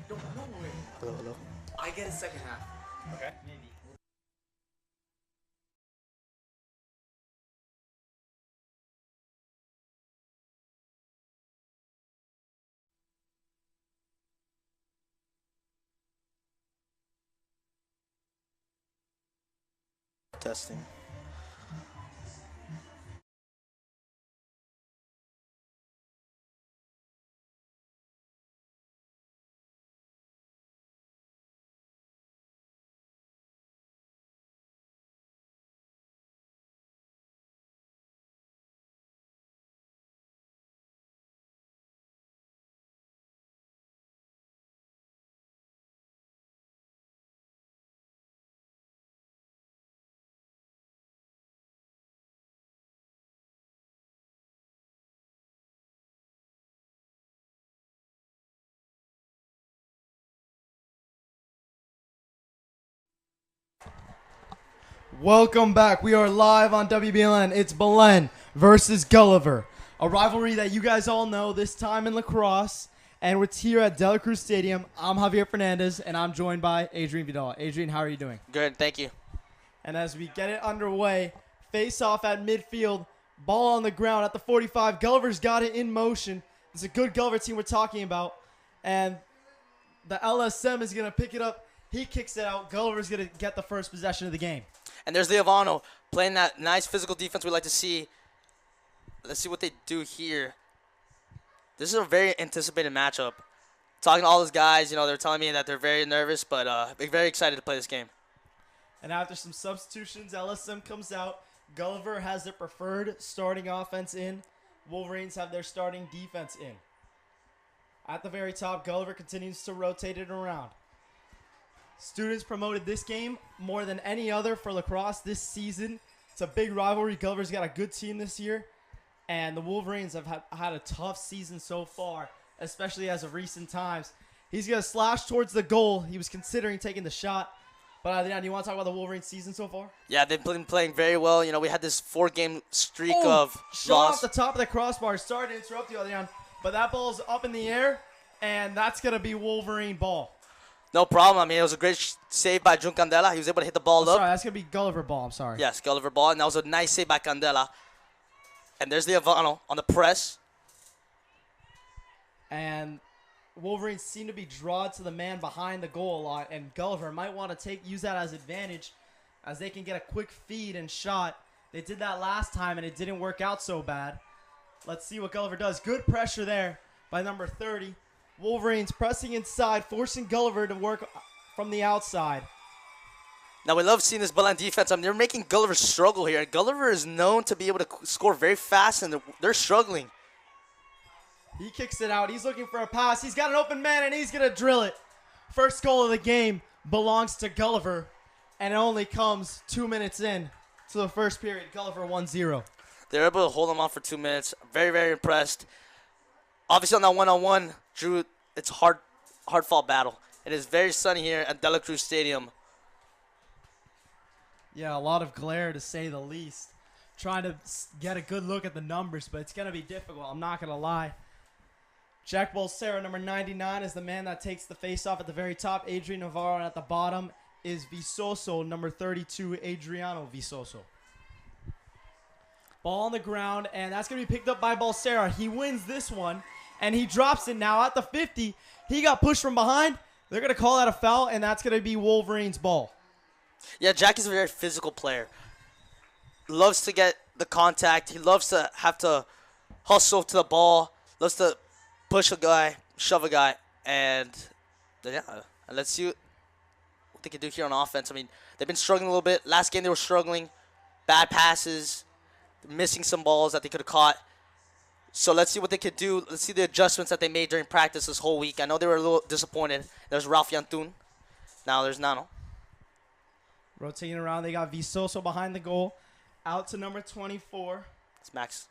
don't know it. Hello, hello. I get a second half. Okay. Maybe. Testing. Welcome back. We are live on WBLN. It's Belen versus Gulliver, a rivalry that you guys all know, this time in Lacrosse. And it's here at De La Cruz Stadium. I'm Javier Fernandez, and I'm joined by Adrian Vidal. Adrian, how are you doing? Good, thank you. And as we get it underway, face off at midfield, ball on the ground at the 45. Gulliver's got it in motion. It's a good Gulliver team we're talking about. And the LSM is going to pick it up. He kicks it out. Gulliver's going to get the first possession of the game. And there's Leovano playing that nice physical defense we like to see. Let's see what they do here. This is a very anticipated matchup. Talking to all those guys, they're telling me that they're very nervous, but they're very excited to play this game. And after some substitutions, LSM comes out. Gulliver has their preferred starting offense in. Wolverines have their starting defense in. At the very top, Gulliver continues to rotate it around. Students promoted this game more than any other for lacrosse this season. It's a big rivalry. Gulliver's got a good team this year. And the Wolverines have had a tough season so far, especially as of recent times. He's going to slash towards the goal. He was considering taking the shot. But Adrian, do you want to talk about the Wolverines season so far? Yeah, they've been playing very well. We had this 4-game streak of shot loss. off the top of the crossbar. Sorry to interrupt you, Adrian. But that ball's up in the air, and that's going to be Wolverine ball. No problem. It was a great save by Jun Candela. He was able to hit the ball up. Sorry, that's going to be Gulliver ball. I'm sorry. Yes, Gulliver ball. And that was a nice save by Candela. And there's Leovano on the press. And Wolverines seem to be drawn to the man behind the goal a lot. And Gulliver might want to use that as advantage as they can get a quick feed and shot. They did that last time, and it didn't work out so bad. Let's see what Gulliver does. Good pressure there by number 30. Wolverines pressing inside, forcing Gulliver to work from the outside. Now, we love seeing this Belen defense. They're making Gulliver struggle here. Gulliver is known to be able to score very fast, and they're struggling. He kicks it out. He's looking for a pass. He's got an open man, and he's going to drill it. First goal of the game belongs to Gulliver, and it only comes 2 minutes in to the first period. Gulliver 1-0. They're able to hold them off for 2 minutes. Very, very impressed. Obviously, on that one-on-one, Drew, it's hard-fought battle. It is very sunny here at De La Cruz Stadium. Yeah, a lot of glare to say the least. Trying to get a good look at the numbers, but it's going to be difficult. I'm not going to lie. Jack Bolsera, number 99, is the man that takes the face-off at the very top. Adrian Navarro, and at the bottom is Visoso, number 32, Adriano Visoso. Ball on the ground, and that's going to be picked up by Bolsera. He wins this one, and he drops it now at the 50. He got pushed from behind. They're going to call that a foul, and that's going to be Wolverine's ball. Yeah, Jack is a very physical player. Loves to get the contact. He loves to have to hustle to the ball. Loves to push a guy, shove a guy, and let's see what they can do here on offense. They've been struggling a little bit. Last game they were struggling. Bad passes, missing some balls that they could have caught. So let's see what they could do. Let's see the adjustments that they made during practice this whole week. I know they were a little disappointed. There's Ralph Yantun. Now there's Nano. Rotating around, they got Visoso behind the goal. Out to number 24. It's Max.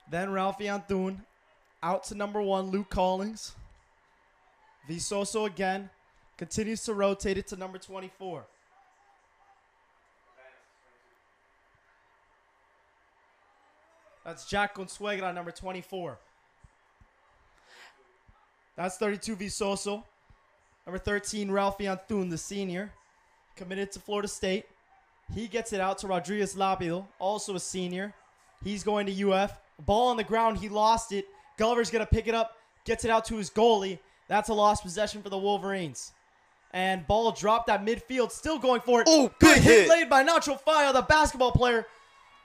Then Ralphie Antun. Out to number 1, Luke Collins. Visoso again. Continues to rotate it to number 24. That's Jack Consuegra, number 24. That's 32 Visoso. Number 13, Ralphie Antun, the senior, committed to Florida State. He gets it out to Rodriguez Lapido, also a senior. He's going to UF. Ball on the ground. He lost it. Gulliver's going to pick it up, gets it out to his goalie. That's a lost possession for the Wolverines. And ball dropped at midfield, still going for it. Oh, good big hit hit laid by Nacho Faya, the basketball player.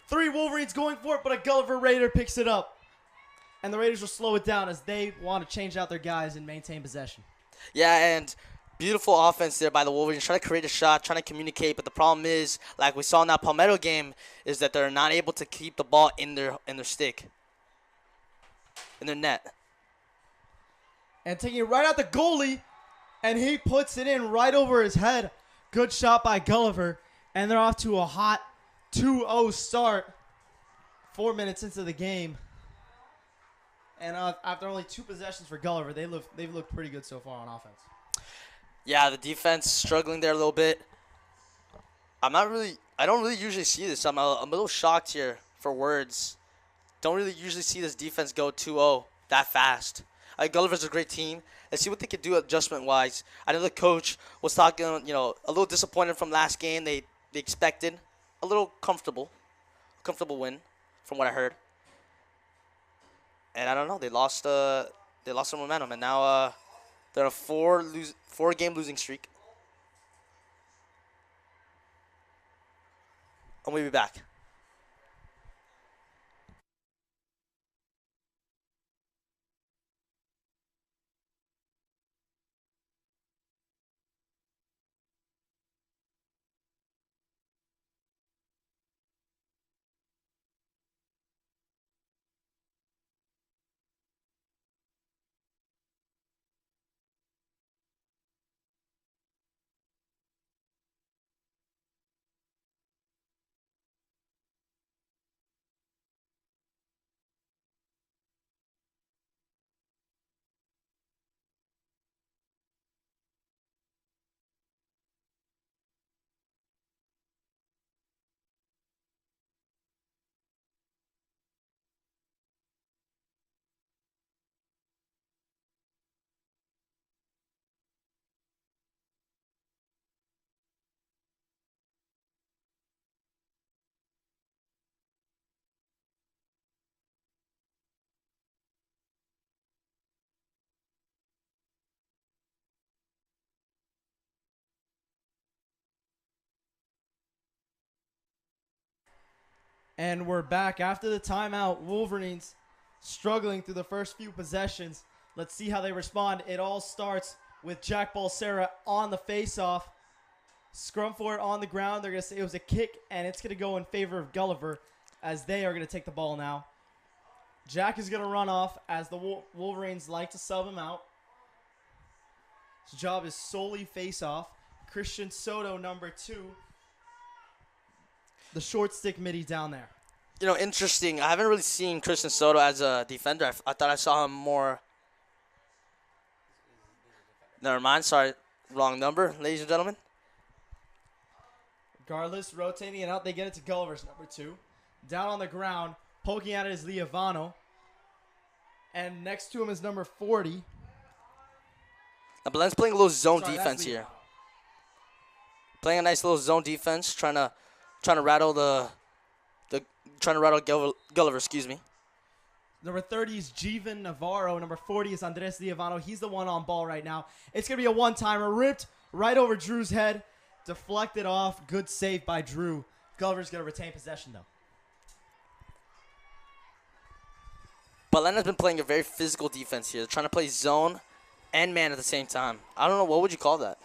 3 Wolverines going for it, but a Gulliver Raider picks it up. And the Raiders will slow it down as they want to change out their guys and maintain possession. Yeah, and beautiful offense there by the Wolverines, trying to create a shot, trying to communicate. But the problem is, like we saw in that Palmetto game, is that they're not able to keep the ball in their stick, in their net. And taking it right at the goalie, and he puts it in right over his head. Good shot by Gulliver, and they're off to a hot 2-0 start. 4 minutes into the game. And after only 2 possessions for Gulliver, they've looked pretty good so far on offense. Yeah, the defense struggling there a little bit. I don't really usually see this. I'm a little shocked here for words. Don't really usually see this defense go 2-0 that fast. Gulliver's a great team. Let's see what they could do adjustment-wise. I know the coach was talking, a little disappointed from last game. They expected a little comfortable win from what I heard. And I don't know, they lost some momentum, and now they're on a 4-game losing streak. And we'll be back. And we're back after the timeout. Wolverines struggling through the first few possessions. Let's see how they respond. It all starts with Jack Balsera on the face-off. Scrum for it on the ground. They're going to say it was a kick, and it's going to go in favor of Gulliver as they are going to take the ball now. Jack is going to run off as the Wolverines like to sub him out. His job is solely face-off. Christian Soto, number 2. The short stick midi down there. Interesting. I haven't really seen Christian Soto as a defender. I thought I saw him more. Never mind. Sorry. Wrong number, ladies and gentlemen. Regardless, rotating it out. They get it to Gulliver's number 2. Down on the ground. Poking at it is Liavano. And next to him is number 40. Now, Belen's playing a little zone defense here. Playing a nice little zone defense, trying to rattle Gulliver, excuse me. Number 30 is Jeevan Navarro. Number 40 is Andres Liavano. He's the one on ball right now. It's going to be a one-timer. Ripped right over Drew's head. Deflected off. Good save by Drew. Gulliver's going to retain possession, though. Belen has been playing a very physical defense here. They're trying to play zone and man at the same time. I don't know. What would you call that?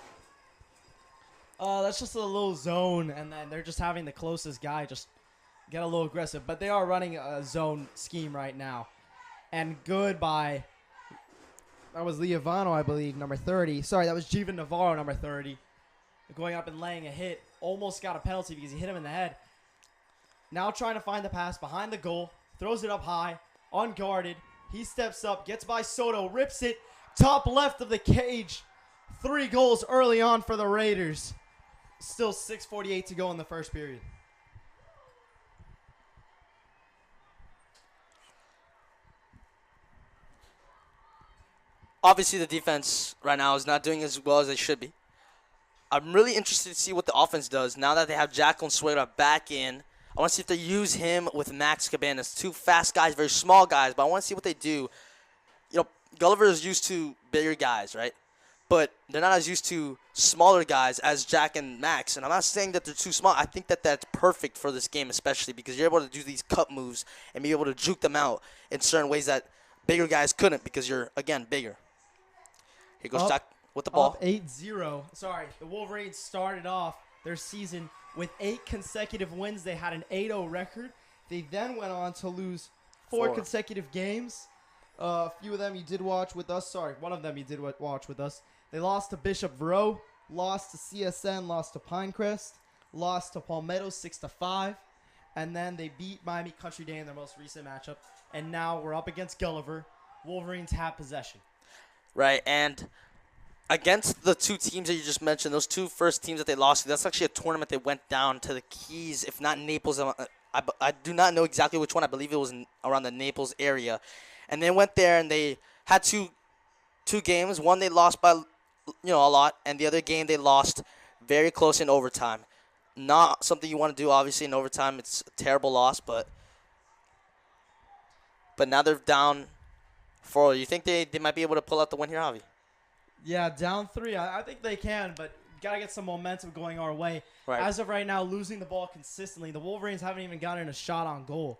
That's just a little zone, and then they're just having the closest guy just get a little aggressive. But they are running a zone scheme right now. And good by, that was Liavano, I believe, number 30. Sorry, that was Jeevan Navarro, number 30. Going up and laying a hit. Almost got a penalty because he hit him in the head. Now trying to find the pass behind the goal. Throws it up high. Unguarded. He steps up, gets by Soto, rips it. Top left of the cage. 3 goals early on for the Raiders. Still 6:48 to go in the first period. Obviously, the defense right now is not doing as well as they should be. I'm really interested to see what the offense does now that they have Jacqueline Suegra back in. I want to see if they use him with Max Cabanas. Two fast guys, very small guys, but I want to see what they do. You know, Gulliver is used to bigger guys, right? But they're not as used to smaller guys as Jack and Max. And I'm not saying that they're too small. I think that that's perfect for this game, especially because you're able to do these cut moves and be able to juke them out in certain ways that bigger guys couldn't because you're, again, bigger. Here goes Jack with the ball. Up 8-0. Sorry, the Wolverines started off their season with 8 consecutive wins. They had an 8-0 record. They then went on to lose 4 consecutive games. A few of them you did watch with us. Sorry, one of them you did watch with us. They lost to Bishop Verot, lost to CSN, lost to Pinecrest, lost to Palmetto 6-5, and then they beat Miami Country Day in their most recent matchup. And now we're up against Gulliver. Wolverines have possession. Right, and against the two teams that you just mentioned, those two first teams that they lost to, that's actually a tournament they went down to the Keys, if not Naples. I do not know exactly which one. I believe it was around the Naples area. And they went there and they had two games. One they lost by a lot, and the other game they lost very close in overtime. Not something you want to do, obviously, in overtime. It's a terrible loss, but now they're down 4. You think they might be able to pull out the win here, Javi? Yeah, down 3. I think they can, but got to get some momentum going our way. Right. As of right now, losing the ball consistently. The Wolverines haven't even gotten a shot on goal,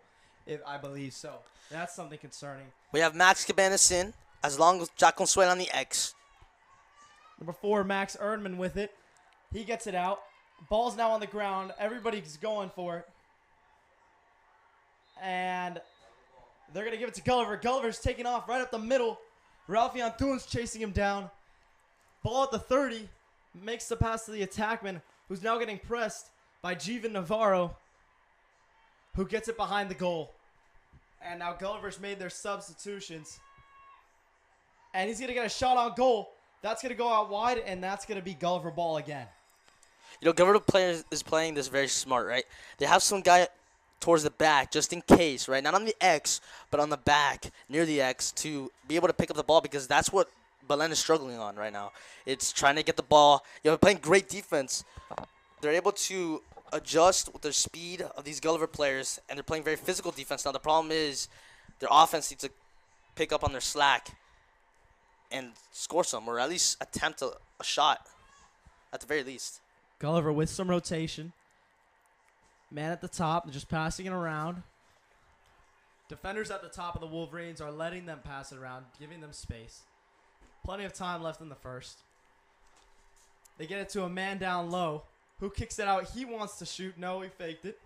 I believe so. That's something concerning. We have Max Cabanas in, as long as Jack Consuelo on the X. Number 4, Max Erdman with it. He gets it out. Ball's now on the ground. Everybody's going for it. And they're going to give it to Gulliver. Gulliver's taking off right up the middle. Ralphie Antunes chasing him down. Ball at the 30. Makes the pass to the attackman, who's now getting pressed by Jivan Navarro, who gets it behind the goal. And now Gulliver's made their substitutions. And he's going to get a shot on goal. That's going to go out wide, and that's going to be Gulliver ball again. Gulliver player is playing this very smart, right? They have some guy towards the back just in case, right? Not on the X, but on the back, near the X, to be able to pick up the ball because that's what Belen is struggling on right now. It's trying to get the ball. Playing great defense. They're able to adjust with the speed of these Gulliver players, and they're playing very physical defense. Now, the problem is their offense needs to pick up on their slack and score some, or at least attempt a shot, at the very least. Gulliver with some rotation. Man at the top, just passing it around. Defenders at the top of the Wolverines are letting them pass it around, giving them space. Plenty of time left in the first. They get it to a man down low, who kicks it out. He wants to shoot. No, he faked it.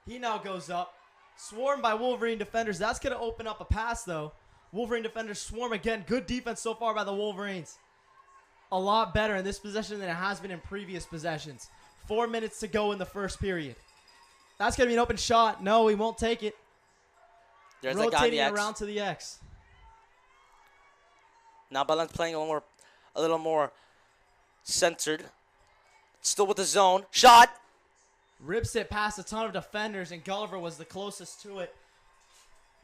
He now goes up. Swarmed by Wolverine defenders. That's going to open up a pass, though. Wolverine defenders swarm again. Good defense so far by the Wolverines. A lot better in this possession than it has been in previous possessions. 4 minutes to go in the first period. That's going to be an open shot. No, he won't take it. There's rotating around to the X. Now Belen's playing a little more centered. Still with the zone. Shot. Rips it past a ton of defenders, and Gulliver was the closest to it.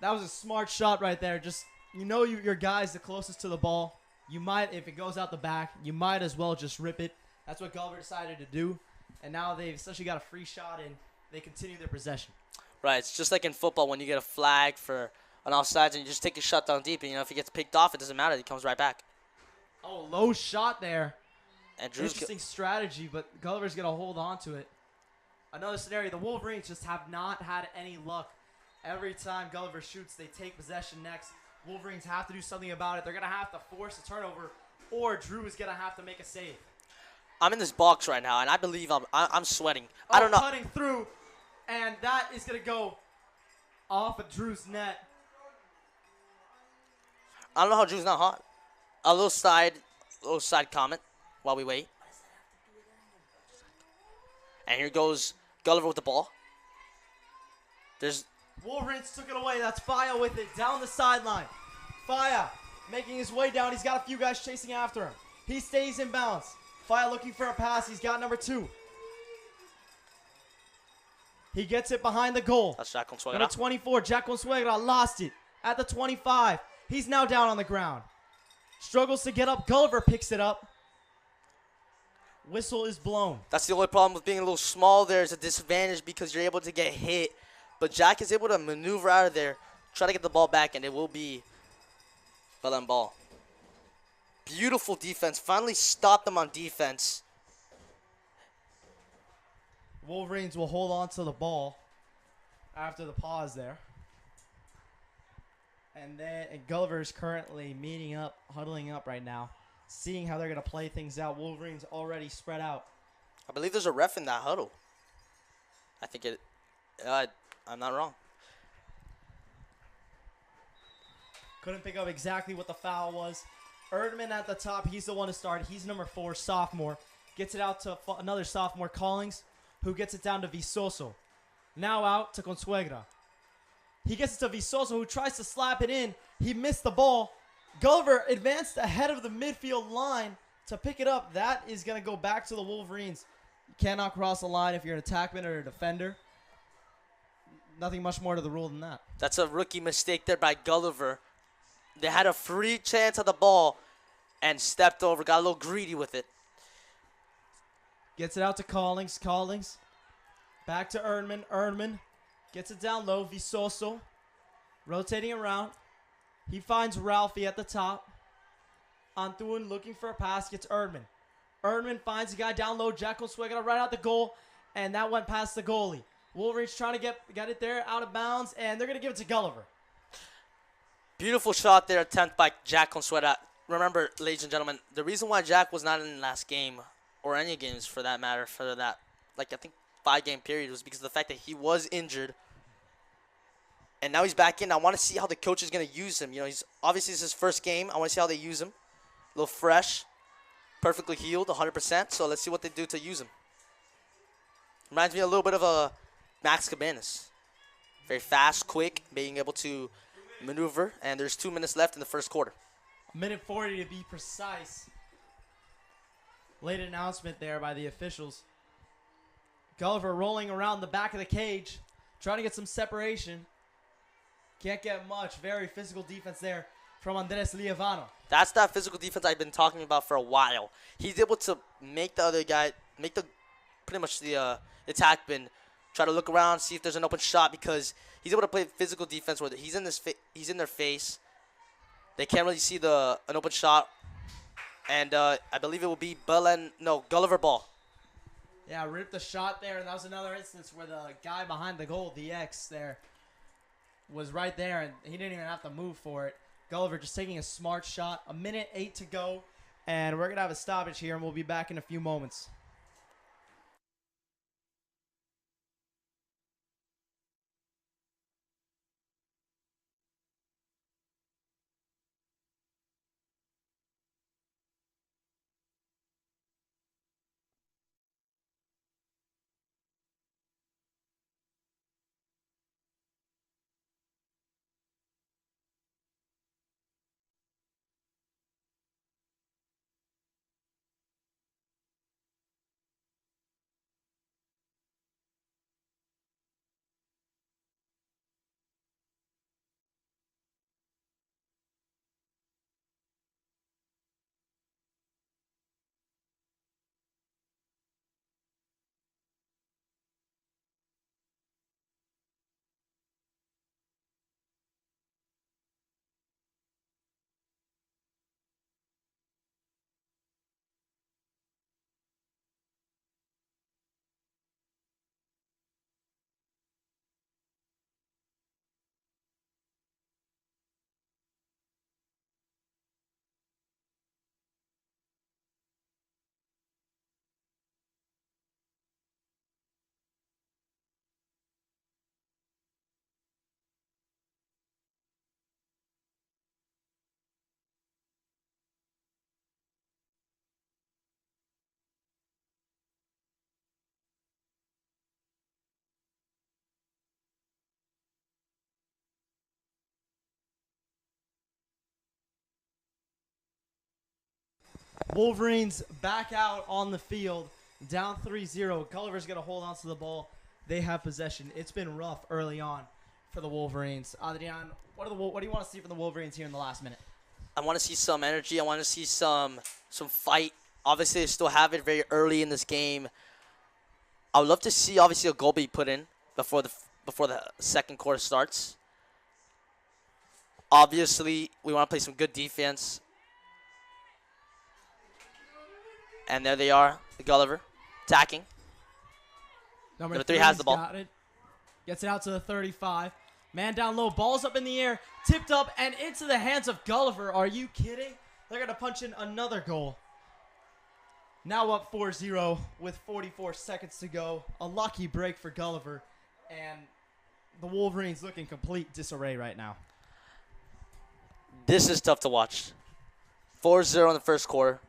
That was a smart shot right there. Just, your guy's the closest to the ball. You might, if it goes out the back, you might as well just rip it. That's what Gulliver decided to do. And now they've essentially got a free shot, and they continue their possession. Right. It's just like in football when you get a flag for an offsides and you just take a shot down deep. And, if he gets picked off, it doesn't matter. He comes right back. Oh, low shot there. And Drew's interesting strategy, but Gulliver's going to hold on to it. Another scenario, the Wolverines just have not had any luck. Every time Gulliver shoots, they take possession next. Wolverines have to do something about it. They're going to have to force a turnover, or Drew is going to have to make a save. I'm in this box right now, and I believe I'm sweating. I don't know. Cutting through, and that is going to go off of Drew's net. I don't know how Drew's not hot. A little side comment while we wait. And here goes Gulliver with the ball. Wolverines took it away. That's Faya with it down the sideline. Faya making his way down. He's got a few guys chasing after him. He stays in bounds. Faya looking for a pass. He's got number 2. He gets it behind the goal. That's Jack Consuegra. Number 24, Jack Consuegra lost it at the 25. He's now down on the ground. Struggles to get up. Gulliver picks it up. Whistle is blown. That's the only problem with being a little small. There's a disadvantage because you're able to get hit. But Jack is able to maneuver out of there, try to get the ball back, and it will be Belen ball. Beautiful defense. Finally stopped them on defense. Wolverines will hold on to the ball after the pause there. And then Gulliver is currently meeting up, huddling up right now, seeing how they're going to play things out. Wolverines already spread out. I believe there's a ref in that huddle. I think it. I'm not wrong. Couldn't pick up exactly what the foul was. Erdman at the top. He's the one to start. He's number 4, sophomore. Gets it out to another sophomore, Collings, who gets it down to Visoso. Now out to Consuegra. He gets it to Visoso, who tries to slap it in. He missed the ball. Gulliver advanced ahead of the midfield line to pick it up. That is going to go back to the Wolverines. You cannot cross the line if you're an attackman or a defender. Nothing much more to the rule than that. That's a rookie mistake there by Gulliver. They had a free chance at the ball and stepped over, got a little greedy with it. Gets it out to Collings. Collings. Back to Erdman. Erdman gets it down low. Visoso rotating around. He finds Ralphie at the top. Antuan looking for a pass. Gets Erdman. Erdman finds the guy down low. Jack Consuegra right out the goal. And that went past the goalie. Wolverines trying to get it there out of bounds. And they're going to give it to Gulliver. Beautiful shot there, attempt by Jack Consuegra. Remember, ladies and gentlemen, the reason why Jack was not in the last game, or any games for that matter, for that, like I think 5-game period, was because of the fact that he was injured. And now he's back in. I want to see how the coach is going to use him. You know, he's obviously it's his first game. I want to see how they use him. A little fresh, perfectly healed, 100%. So let's see what they do to use him. Reminds me a little bit of a Max Cabanas. Very fast, quick, being able to maneuver, and there's 2 minutes left in the first quarter. 1:40 to be precise. Late announcement there by the officials. Gulliver rolling around the back of the cage, trying to get some separation. Can't get much. Very physical defense there from Andres Liavano. That's that physical defense I've been talking about for a while. He's able to make the other guy, pretty much the attackman, try to look around, see if there's an open shot, because he's able to play physical defense where he's in their face. They can't really see an open shot, and I believe it will be Gulliver ball. Yeah, ripped the shot there, and that was another instance where the guy behind the goal, the X there, was right there, and he didn't even have to move for it. Gulliver just taking a smart shot. 1:08 to go, and we're going to have a stoppage here, and we'll be back in a few moments. Wolverines back out on the field, down 3-0. Gulliver's going to hold on to the ball. They have possession. It's been rough early on for the Wolverines. Adrian, what do you want to see from the Wolverines here in the last minute? I want to see some energy. I want to see some fight. Obviously, they still have it very early in this game. I would love to see obviously a goal be put in before the second quarter starts. Obviously, we want to play some good defense. And there they are, the Gulliver, attacking. Number 3 has the ball. Got it. Gets it out to the 35. Man down low, ball's up in the air, tipped up and into the hands of Gulliver. Are you kidding? They're going to punch in another goal. Now up 4-0 with 44 seconds to go. A lucky break for Gulliver. And the Wolverines look in complete disarray right now. This is tough to watch. 4-0 in the first quarter.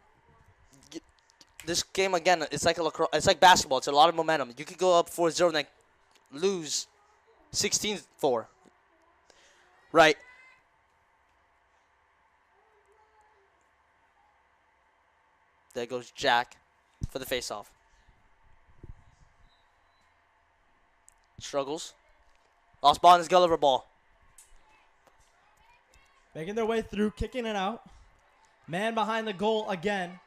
This game, again, it's like lacrosse. It's like basketball. It's a lot of momentum. You could go up 4-0 and then lose 16-4. Right. There goes Jack for the faceoff. Struggles. Lost ball on his Gulliver ball. Making their way through, kicking it out. Man behind the goal again.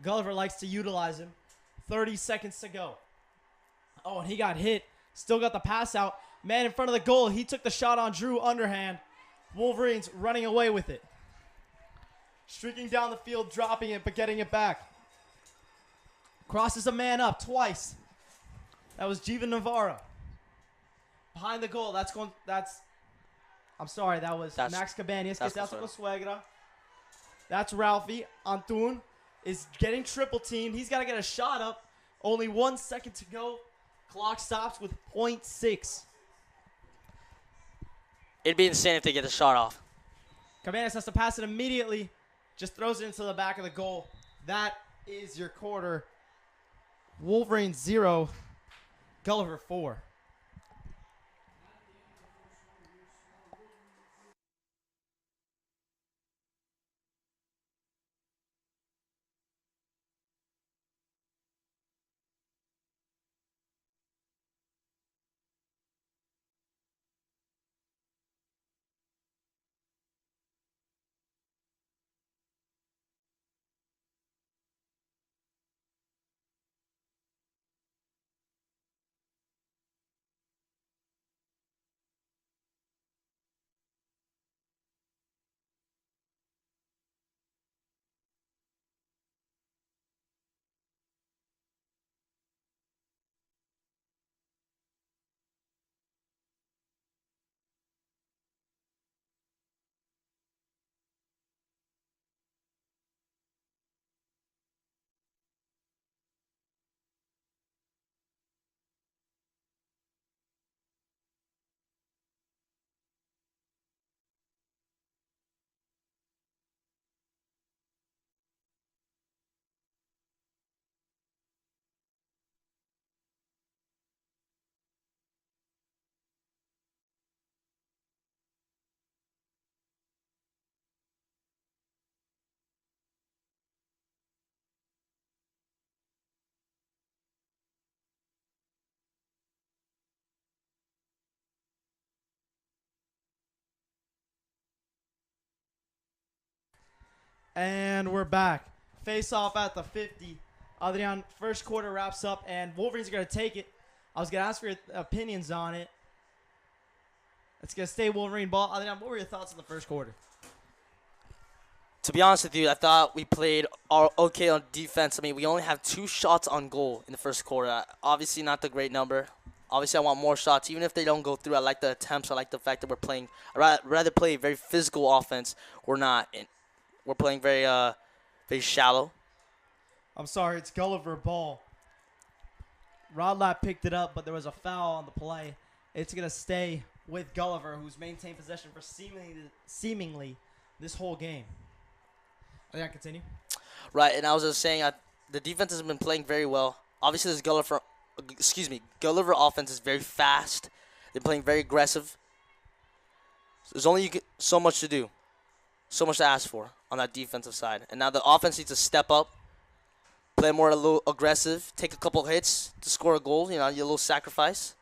Gulliver likes to utilize him. 30 seconds to go. Oh, and he got hit. Still got the pass out. Man in front of the goal. He took the shot on Drew underhand. Wolverines running away with it. Streaking down the field, dropping it, but getting it back. Crosses a man up twice. That was Jiva Navarro. Behind the goal. That was Max Cabanas. That's Consuegra. That's Ralphie. Antun is getting triple teamed. He's got to get a shot up. Only 1 second to go. Clock stops with .6. It'd be insane if they get the shot off. Cabanas has to pass it immediately. Just throws it into the back of the goal. That is your quarter. Wolverines 0. Gulliver 4. And we're back. Face off at the 50. Adrian, first quarter wraps up, and Wolverines are going to take it. I was going to ask for your opinions on it. It's going to stay Wolverine ball. Adrian, what were your thoughts on the first quarter? To be honest with you, I thought we played okay on defense. I mean, we only have 2 shots on goal in the first quarter. Obviously, not the great number. Obviously, I want more shots. Even if they don't go through, I like the attempts. I like the fact that we're playing. I'd rather play very physical offense. We're not. We're playing very shallow. I'm sorry, it's Gulliver ball. Rodlap picked it up, but there was a foul on the play. It's going to stay with Gulliver, who's maintained possession for seemingly this whole game. Yeah, continue. Right, and I was just saying the defense has been playing very well. Obviously, this Gulliver offense is very fast. They're playing very aggressive. There's only so much to do, so much to ask for on that defensive side. And now the offense needs to step up, play more a little aggressive, take a couple hits to score a goal. You know, your little sacrifice.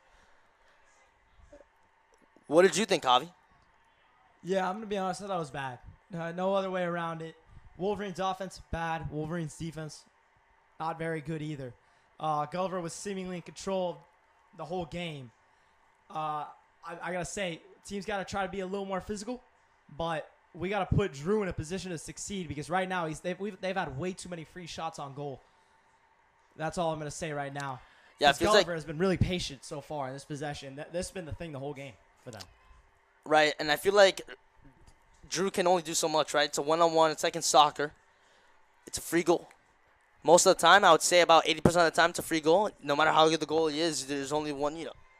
What did you think, Javi? Yeah, I'm going to be honest. I thought it was bad. No other way around it. Wolverines offense, bad. Wolverines defense, not very good either. Gulliver was seemingly in control of the whole game. I got to say, teams got to try to be a little more physical, but we got to put Drew in a position to succeed because right now they've had way too many free shots on goal. That's all I'm going to say right now. Yeah, it feels Gulliver like has been really patient so far in this possession. This has been the thing the whole game for them. right, and I feel like Drew can only do so much, right? It's a one-on-one. It's like in soccer. It's a free goal. Most of the time, I would say about 80% of the time, it's a free goal. No matter how good the goalie is, there's only one.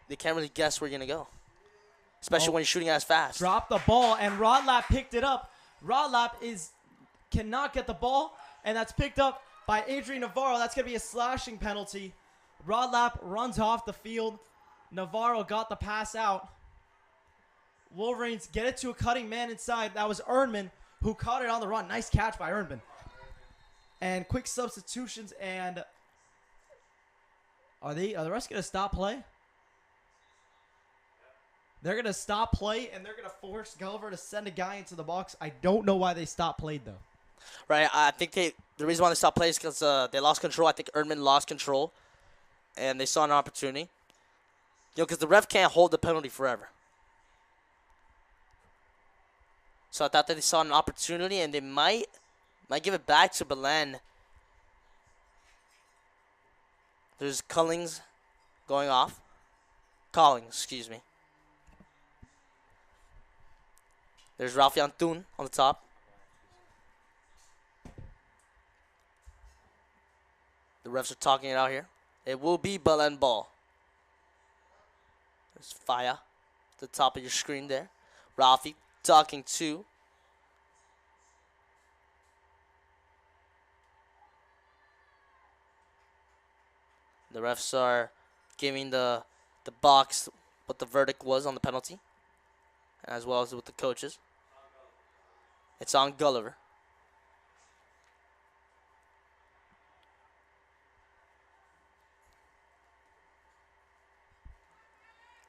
They can't really guess where you're gonna go, especially when you're shooting as fast. Dropped the ball, and Rodlap picked it up. Rodlap cannot get the ball, and that's picked up by Adrian Navarro. That's going to be a slashing penalty. Rodlap runs off the field. Navarro got the pass out. Wolverines get it to a cutting man inside. That was Ernman who caught it on the run. Nice catch by Ernman. And quick substitutions, and are the rest going to stop play? They're going to stop play, and they're going to force Gulliver to send a guy into the box. I don't know why they stopped played, though. Right, I think the reason why they stopped playing is because they lost control. I think Erdman lost control, and they saw an opportunity. Because the ref can't hold the penalty forever. So I thought that they saw an opportunity, and they might give it back to Belen. There's Collings going off. Collings, excuse me. There's Ralph Yantun on the top. The refs are talking it out here. It will be Belen ball. There's Fire at the top of your screen there. Ralphie talking to the refs are giving the box what the verdict was on the penalty, as well as with the coaches. It's on Gulliver.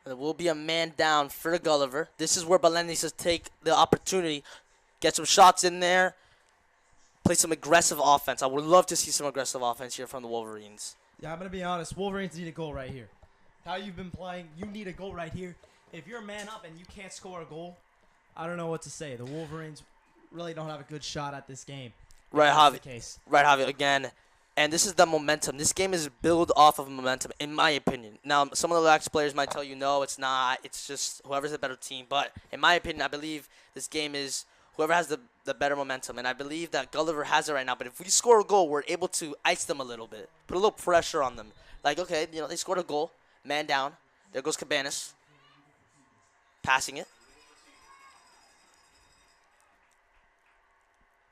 There will be a man down for Gulliver. This is where Belen needs to take the opportunity, get some shots in there, play some aggressive offense. I would love to see some aggressive offense here from the Wolverines. Yeah, I'm going to be honest. Wolverines need a goal right here. How you've been playing, you need a goal right here. If you're a man up and you can't score a goal, I don't know what to say. The Wolverines really don't have a good shot at this game. Right, Javi. The case. Right, Javi, again. And this is the momentum. This game is built off of momentum, in my opinion. Now, some of the Lacrosse players might tell you, no, it's not. It's just whoever's the better team. But in my opinion, I believe this game is whoever has the better momentum. And I believe that Gulliver has it right now. But if we score a goal, we're able to ice them a little bit. Put a little pressure on them. Like, okay, they scored a goal. Man down. There goes Cabanas. Passing it.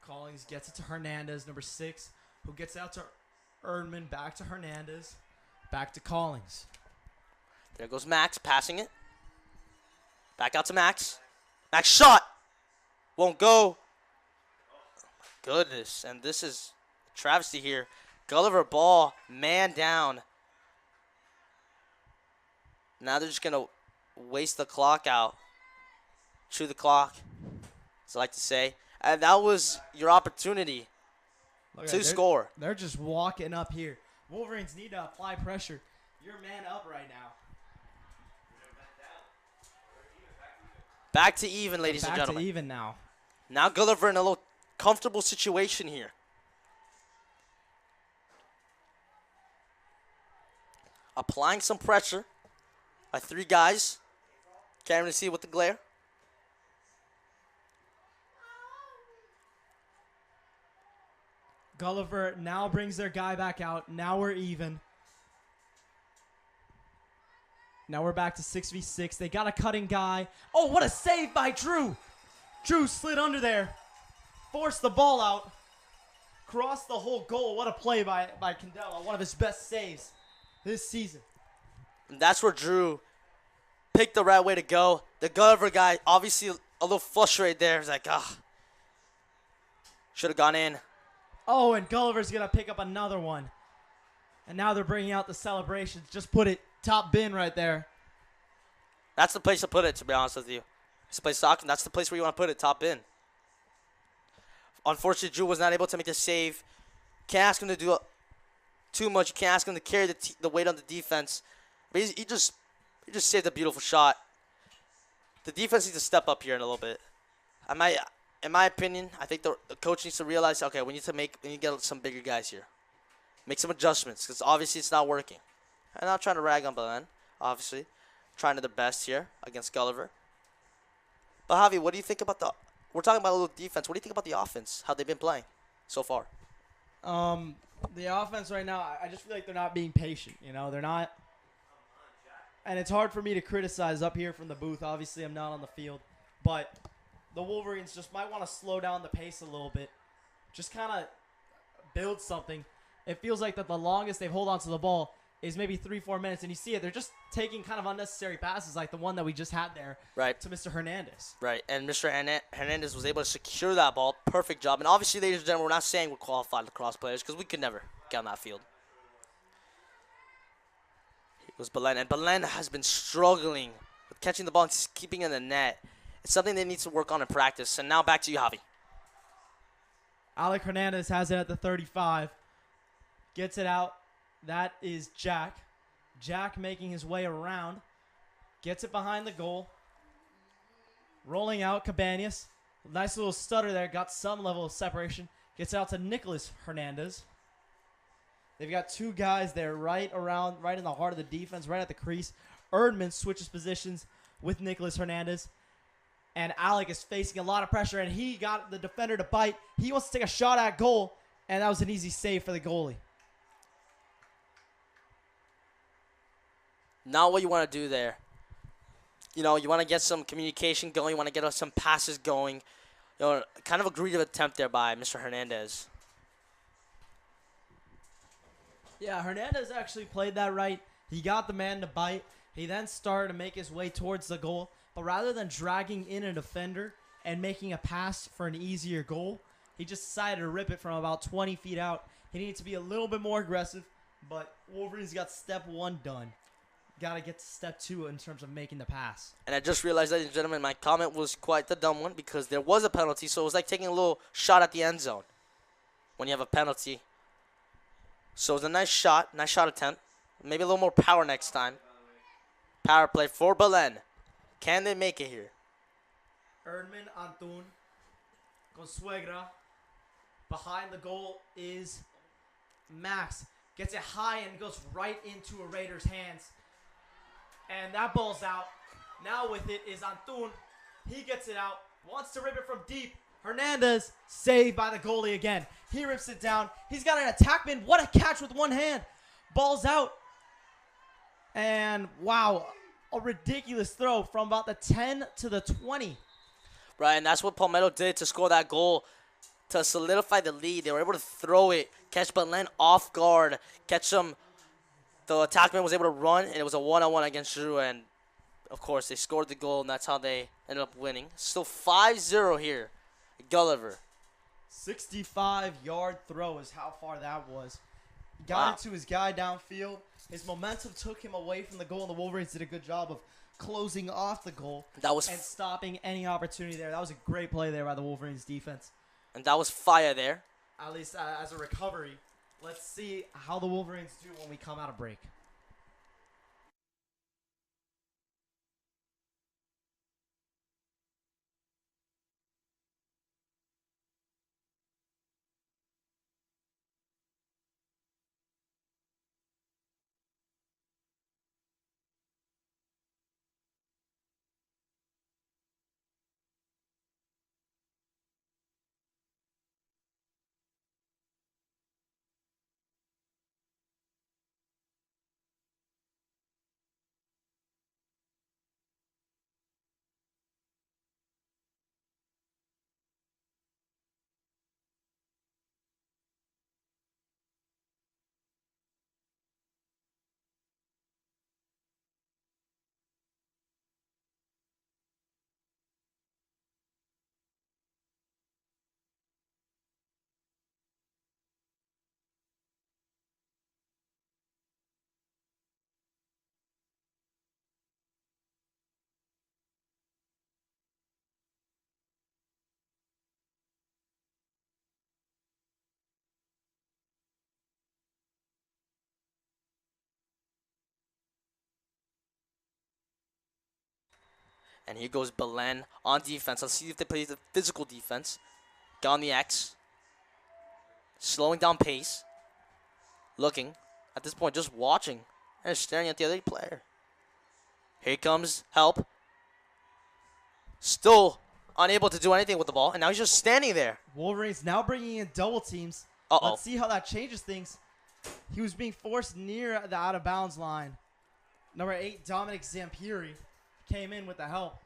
Collings gets it to Hernandez, number 6, who gets out to Erdman, back to Hernandez, back to Collings. There goes Max, passing it. Back out to Max. Max shot. Won't go. Oh, my goodness. And this is a travesty here. Gulliver ball, man down. Now they're just going to waste the clock out. Chew the clock, as I like to say. And that was your opportunity to score. They're just walking up here. Wolverines need to apply pressure. You're man up right now. Back to even, ladies and gentlemen. Back to even now. Now Gulliver in a little comfortable situation here. Applying some pressure by 3 guys. Can't really see with the glare. Gulliver now brings their guy back out. Now we're even. Now we're back to 6v6. They got a cutting guy. Oh, what a save by Drew. Drew slid under there. Forced the ball out. Crossed the whole goal. What a play by Candela. One of his best saves this season. And that's where Drew picked the right way to go. The Gulliver guy, obviously a little frustrated there. He's like, should have gone in. Oh, and Gulliver's going to pick up another one. And now they're bringing out the celebrations. Just put it top bin right there. That's the place to put it, to be honest with you. Just play soccer, and that's the place where you want to put it, top bin. Unfortunately, Drew was not able to make the save. Can't ask him to do too much. You can't ask him to carry the weight on the defense. But he just saved a beautiful shot. The defense needs to step up here in a little bit. In my opinion, I think the coach needs to realize, okay, we need to get some bigger guys here. Make some adjustments, because obviously it's not working. I'm not trying to rag on Belen, obviously. Trying to their best here against Gulliver. But Javi, what do you think about we're talking about a little defense. What do you think about the offense, how they've been playing so far? The offense right now, I just feel like they're not being patient. They're not. And it's hard for me to criticize up here from the booth. Obviously, I'm not on the field. But the Wolverines just might want to slow down the pace a little bit. Just kind of build something. It feels like that the longest they've hold on to the ball is maybe 3-4 minutes. And you see it. They're just taking kind of unnecessary passes like the one that we just had there to Mr. Hernandez. Right. And Mr. Hernandez was able to secure that ball. Perfect job. And obviously, ladies and gentlemen, we're not saying we're qualified lacrosse players because we could never get on that field. It was Belen. And Belen has been struggling with catching the ball and keeping it in the net. It's something they need to work on in practice. And now back to you, Javi. Alec Hernandez has it at the 35. Gets it out. That is Jack. Jack making his way around. Gets it behind the goal. Rolling out Cabanas. Nice little stutter there. Got some level of separation. Gets out to Nicholas Hernandez. They've got two guys there right in the heart of the defense, right at the crease. Erdman switches positions with Nicholas Hernandez. And Alec is facing a lot of pressure, and he got the defender to bite. He wants to take a shot at goal, and that was an easy save for the goalie. Not what you want to do there. You want to get some communication going. You want to get some passes going. Kind of a greedy attempt there by Mr. Hernandez. Yeah, Hernandez actually played that right. He got the man to bite. He then started to make his way towards the goal. But rather than dragging in a defender and making a pass for an easier goal, he just decided to rip it from about 20 feet out. He needed to be a little bit more aggressive, but Wolverines got step one done. Got to get to step two in terms of making the pass. And I just realized, ladies and gentlemen, my comment was quite the dumb one because there was a penalty, so it was like taking a little shot at the end zone when you have a penalty. So it was a nice shot attempt. Maybe a little more power next time. Power play for Belen. Can they make it here? Erdman Antun Consuegra. Behind the goal is Max. Gets it high and goes right into a Raider's hands. And that ball's out. Now with it is Antun. He gets it out. Wants to rip it from deep. Hernandez saved by the goalie again. He rips it down. He's got an attackman. What a catch with one hand. Ball's out. And wow, a ridiculous throw from about the 10 to the 20. Right, and that's what Palmetto did to score that goal to solidify the lead. They were able to throw it, catch Belen off guard, catch him. The attackman was able to run, and it was a one-on-one against Drew. And, of course, they scored the goal, and that's how they ended up winning. Still 5-0 here. Gulliver. 65-yard throw is how far that was. Got into his guy downfield. His momentum took him away from the goal, and the Wolverines did a good job of closing off the goal and stopping any opportunity there. That was a great play there by the Wolverines defense. And that was fire there. At least as a recovery. Let's see how the Wolverines do when we come out of break. And here goes Belen on defense. Let's see if they play the physical defense. Got on the X. Slowing down pace. Looking. At this point, just watching. And staring at the other player. Here comes help. Still unable to do anything with the ball. And now he's just standing there. Wolverines now bringing in double teams. Let's see how that changes things. He was being forced near the out-of-bounds line. Number 8, Dominic Zampieri, came in with the help.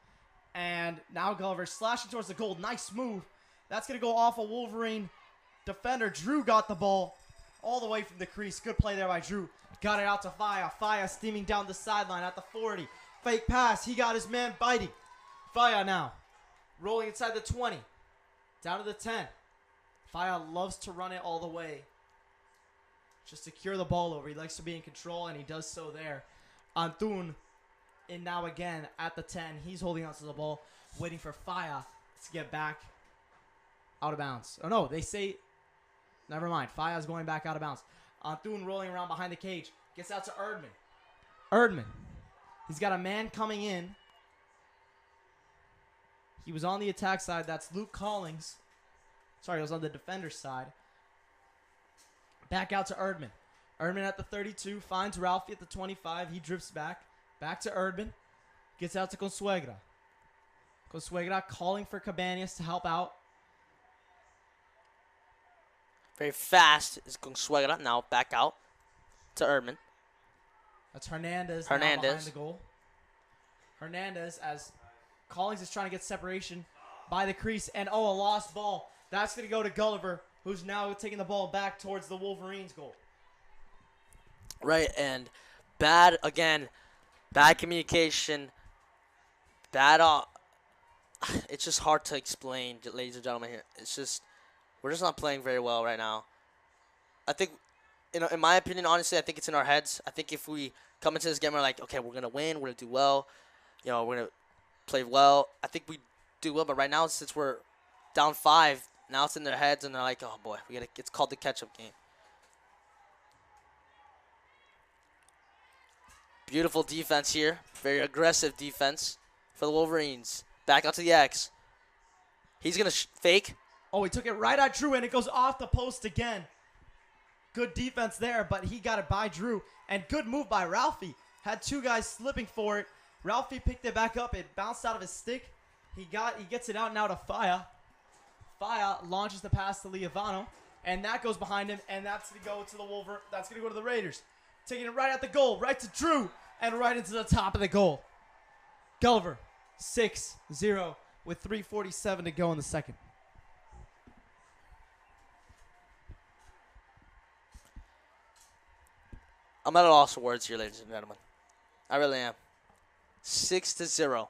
And now Gulliver slashing towards the goal. Nice move. That's going to go off a Wolverine defender. Drew got the ball all the way from the crease. Good play there by Drew. Got it out to Faya. Faya steaming down the sideline at the 40. Fake pass. He got his man biting. Faya now rolling inside the 20. Down to the 10. Faya loves to run it all the way. Just secure the ball over. He likes to be in control, and he does so there. Antun in now again at the 10. He's holding on to the ball, waiting for Faya to get back out of bounds. Oh, no, they say, never mind. Faya's going back out of bounds. Antun rolling around behind the cage. Gets out to Erdman. Erdman. He's got a man coming in. He was on the attack side. That's Luke Collins. Sorry, it was on the defender's side. Back out to Erdman. Erdman at the 32. Finds Ralphie at the 25. He drifts back. Back to Erdman. Gets out to Consuegra. Consuegra calling for Cabanas to help out. Very fast is Consuegra. Now back out to Erdman. That's Hernandez. Now behind the goal. Hernandez as Collins is trying to get separation by the crease. And a lost ball. That's going to go to Gulliver, who's now taking the ball back towards the Wolverines' goal. Right, and bad communication, it's just hard to explain, ladies and gentlemen, here. It's just, we're just not playing very well right now. I think, in my opinion, honestly, I think it's in our heads. I think if we come into this game, we're like, okay, we're going to win, we're going to do well, we're going to play well. I think we do well, but right now, since we're down 5, now it's in their heads, and they're like, oh, boy, it's called the catch-up game. Beautiful defense here. Very aggressive defense for the Wolverines. Back out to the X. He's going to fake. Oh, he took it right at Drew, and it goes off the post again. Good defense there, but he got it by Drew. And good move by Ralphie. Had 2 guys slipping for it. Ralphie picked it back up. It bounced out of his stick. He gets it out now to Faya. Faya launches the pass to Liavano, and that goes behind him, and that's going to go to the Wolver. That's going to go to the Raiders. Taking it right at the goal, right to Drew, and right into the top of the goal. Gulliver, 6-0 with 3:47 to go in the second. I'm at a loss for words here, ladies and gentlemen. I really am. 6-0.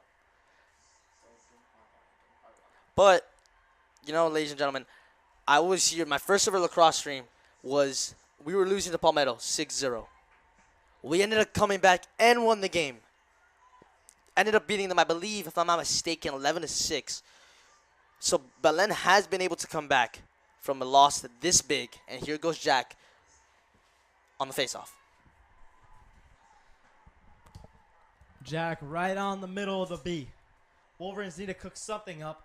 But, ladies and gentlemen, I was here. My first ever lacrosse stream was we were losing to Palmetto 6-0. We ended up coming back and won the game. Ended up beating them, I believe, if I'm not mistaken, 11-6. So Belen has been able to come back from a loss this big. And here goes Jack on the faceoff. Jack right on the middle of the B. Wolverines need to cook something up.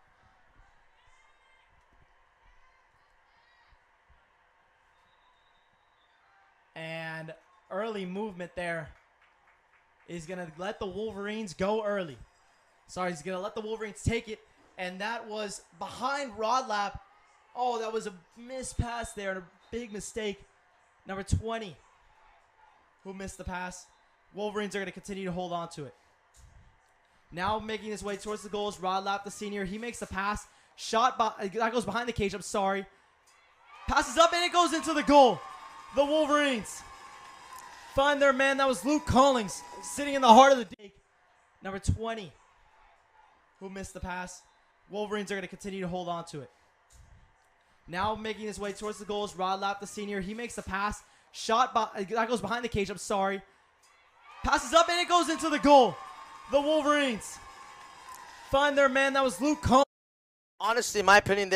And early movement there is going to let the Wolverines go early. Sorry, he's going to let the Wolverines take it. And that was behind Rodlap. Oh, that was a missed pass there and a big mistake. Number 20, who missed the pass. Wolverines are going to continue to hold on to it. Now making his way towards the goal is Rodlap, the senior. He makes the pass. Shot, that goes behind the cage. I'm sorry. Passes up and it goes into the goal. The Wolverines find their man. That was Luke Collins sitting in the heart of the dig. Number 20, who missed the pass. Wolverines are going to continue to hold on to it. Now making his way towards the goal is Rodlap, the senior. He makes the pass. Shot, that goes behind the cage. I'm sorry. Passes up and it goes into the goal. The Wolverines find their man. That was Luke Collins. Honestly, in my opinion,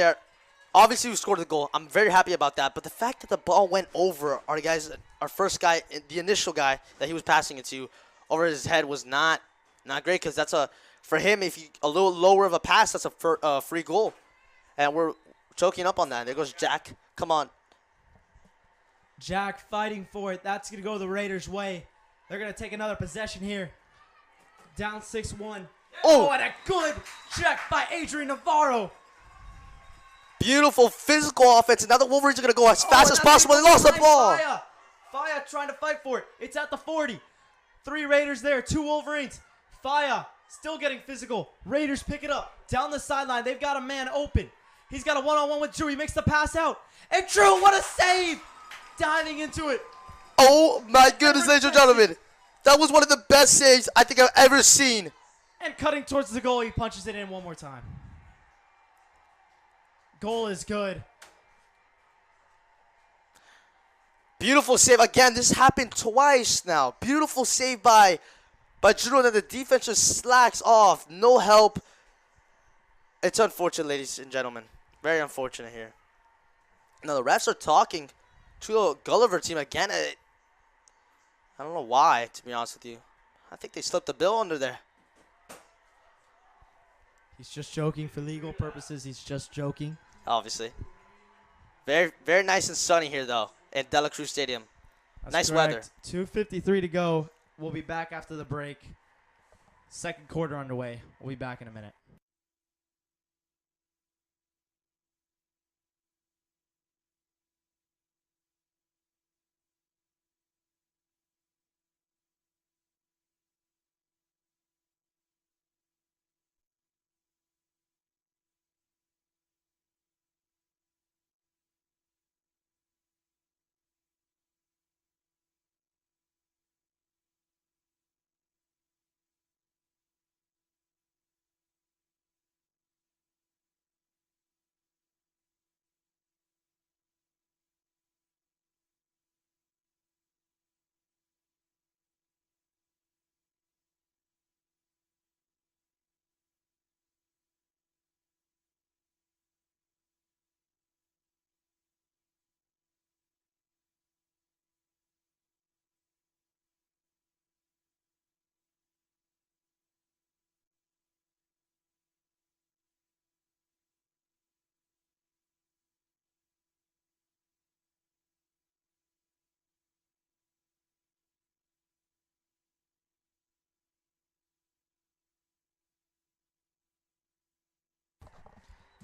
obviously we scored the goal. I'm very happy about that. But the fact that the ball went over our first guy, the initial guy that he was passing it to, over his head was not great, because that's a For him, if you a little lower of a pass, that's a free goal. And we're choking up on that. There goes Jack. Come on. Jack fighting for it. That's going to go the Raiders' way. They're going to take another possession here. Down 6-1. Oh, And a good check by Adrian Navarro. beautiful physical offense. And now the Wolverines are going to go as fast as possible. They lost the ball. Faya trying to fight for it. It's at the 40. 3 Raiders there, 2 Wolverines. Faya still getting physical. Raiders pick it up. Down the sideline, they've got a man open. He's got a one-on-one with Drew. He makes the pass out. And Drew, what a save! Diving into it. Oh, my goodness, ladies and gentlemen. That was one of the best saves I think I've ever seen. And cutting towards the goal, he punches it in one more time. Goal is good. Beautiful save. Again, this happened twice now. Beautiful save by Drew, and then the defense just slacks off. No help. It's unfortunate, ladies and gentlemen. Very unfortunate here. Now, the refs are talking to the Gulliver team again. I don't know why, to be honest with you. I think they slipped a bill under there. He's just joking for legal purposes. He's just joking. Obviously. Very, very nice and sunny here, though, in Dela Cruz Stadium. That's nice correct. weather. 2:53 to go. We'll be back after the break. Second quarter underway. We'll be back in a minute.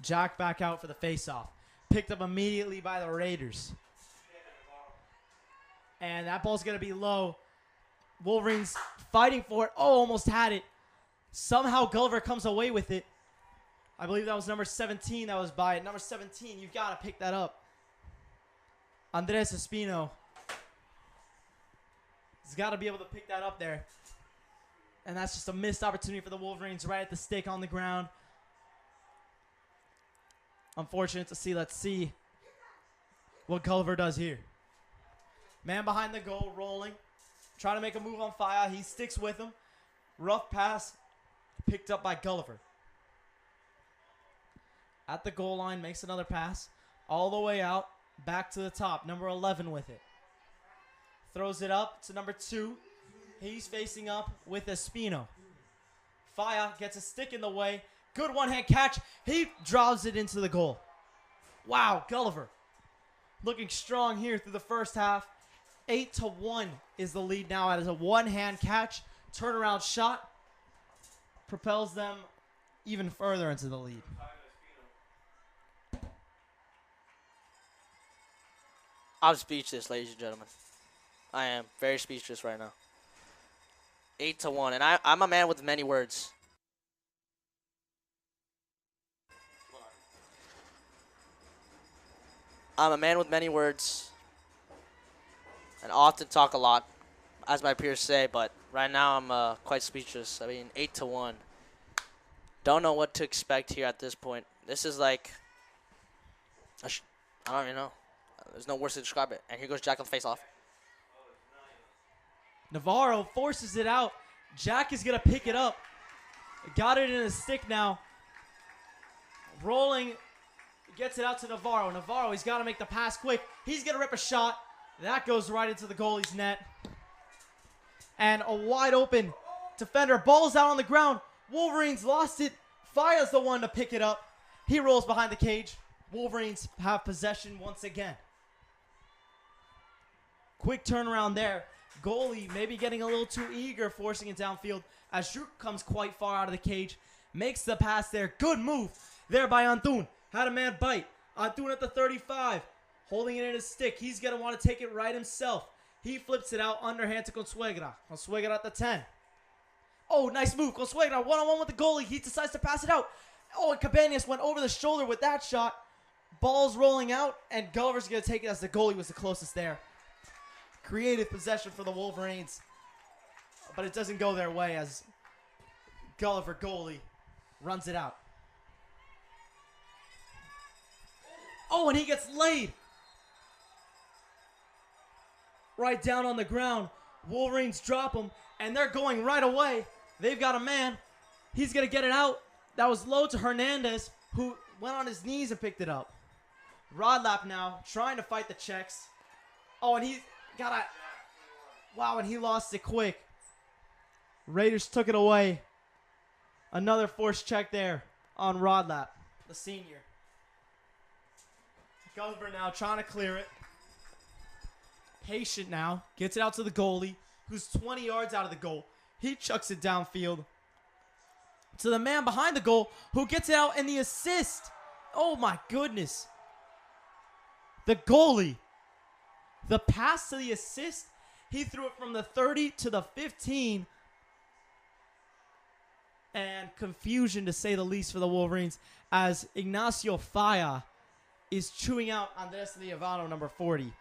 Jack back out for the faceoff. Picked up immediately by the Raiders. And that ball's going to be low. Wolverines fighting for it. Oh, almost had it. Somehow Gulliver comes away with it. I believe that was number 17 that was by it. Number 17, you've got to pick that up. Andres Espino. He's got to be able to pick that up there. And that's just a missed opportunity for the Wolverines right at the stick on the ground. Unfortunate to see. Let's see what Gulliver does here. Man behind the goal, rolling. Trying to make a move on Faya. He sticks with him. Rough pass. Picked up by Gulliver. At the goal line, makes another pass. All the way out. Back to the top. Number 11 with it. Throws it up to number 2. He's facing up with Espino. Faya gets a stick in the way. Good one-hand catch. He drives it into the goal. Wow, Gulliver looking strong here through the first half. 8-1 is the lead now. It is a one-hand catch. Turnaround shot. Propels them even further into the lead. I'm speechless, ladies and gentlemen. I am very speechless right now. 8-1, and I'm a man with many words. I'm a man with many words and often talk a lot, as my peers say, but right now I'm quite speechless. I mean, 8-1. Don't know what to expect here at this point. This is like, I don't even know. There's no words to describe it. And here goes Jack on the face-off. Navarro forces it out. Jack is going to pick it up. Got it in his stick now. Rolling. Gets it out to Navarro. Navarro, he's got to make the pass quick. He's going to rip a shot. That goes right into the goalie's net. And a wide open defender. Ball's out on the ground. Wolverines lost it. Fire's the one to pick it up. He rolls behind the cage. Wolverines have possession once again. Quick turnaround there. Goalie maybe getting a little too eager, forcing it downfield as Drew comes quite far out of the cage. Makes the pass there. Good move there by Antun. Had a man bite. Antun at the 35. Holding it in his stick. He's going to want to take it right himself. He flips it out underhand to Consuegra. Consuegra at the 10. Oh, nice move. Consuegra one-on-one with the goalie. He decides to pass it out. Oh, and Cabanas went over the shoulder with that shot. Ball's rolling out, and Gulliver's going to take it as the goalie was the closest there. Creative possession for the Wolverines. But it doesn't go their way as Gulliver goalie runs it out. Oh, and he gets laid. Right down on the ground. Wolverines drop him, and they're going right away. They've got a man. He's going to get it out. That was low to Hernandez, who went on his knees and picked it up. Rodlap now trying to fight the checks. Oh, and he got a... Wow, and he lost it quick. Raiders took it away. Another forced check there on Rodlap, the senior. Gulliver now trying to clear it. Patient now. Gets it out to the goalie, who's 20 yards out of the goal. He chucks it downfield to the man behind the goal, who gets it out, and the assist. Oh, my goodness. The goalie. The pass to the assist. He threw it from the 30 to the 15. And confusion, to say the least, for the Wolverines, as Ignacio Faya is chewing out Andres Liavano, number 40.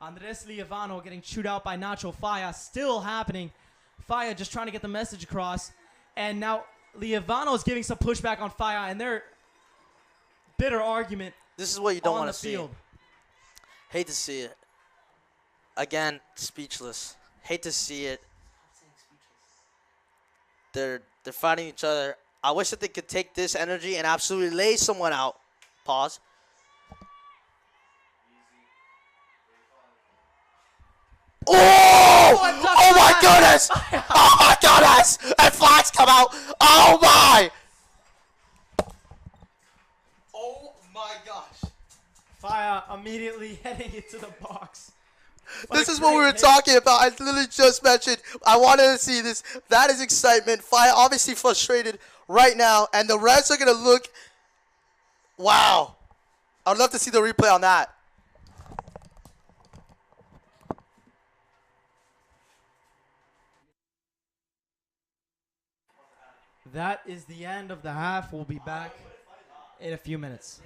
Andres Liavano getting chewed out by Nacho Faya. Still happening. Faya just trying to get the message across. And now Liavano is giving some pushback on Faya, and their bitter argument. This is what you don't want to see. Field. Hate to see it. Again, speechless. Hate to see it. They're fighting each other. I wish that they could take this energy and absolutely lay someone out. Pause. Oh! Oh my goodness! Oh my goodness! And flags come out. Oh my! Oh my gosh! Faya immediately heading into the box. This is what we were talking about. I literally just mentioned I wanted to see this. That is excitement. Fire obviously frustrated right now, and the refs are going to look. Wow. I'd love to see the replay on that. That is the end of the half. We'll be back in a few minutes.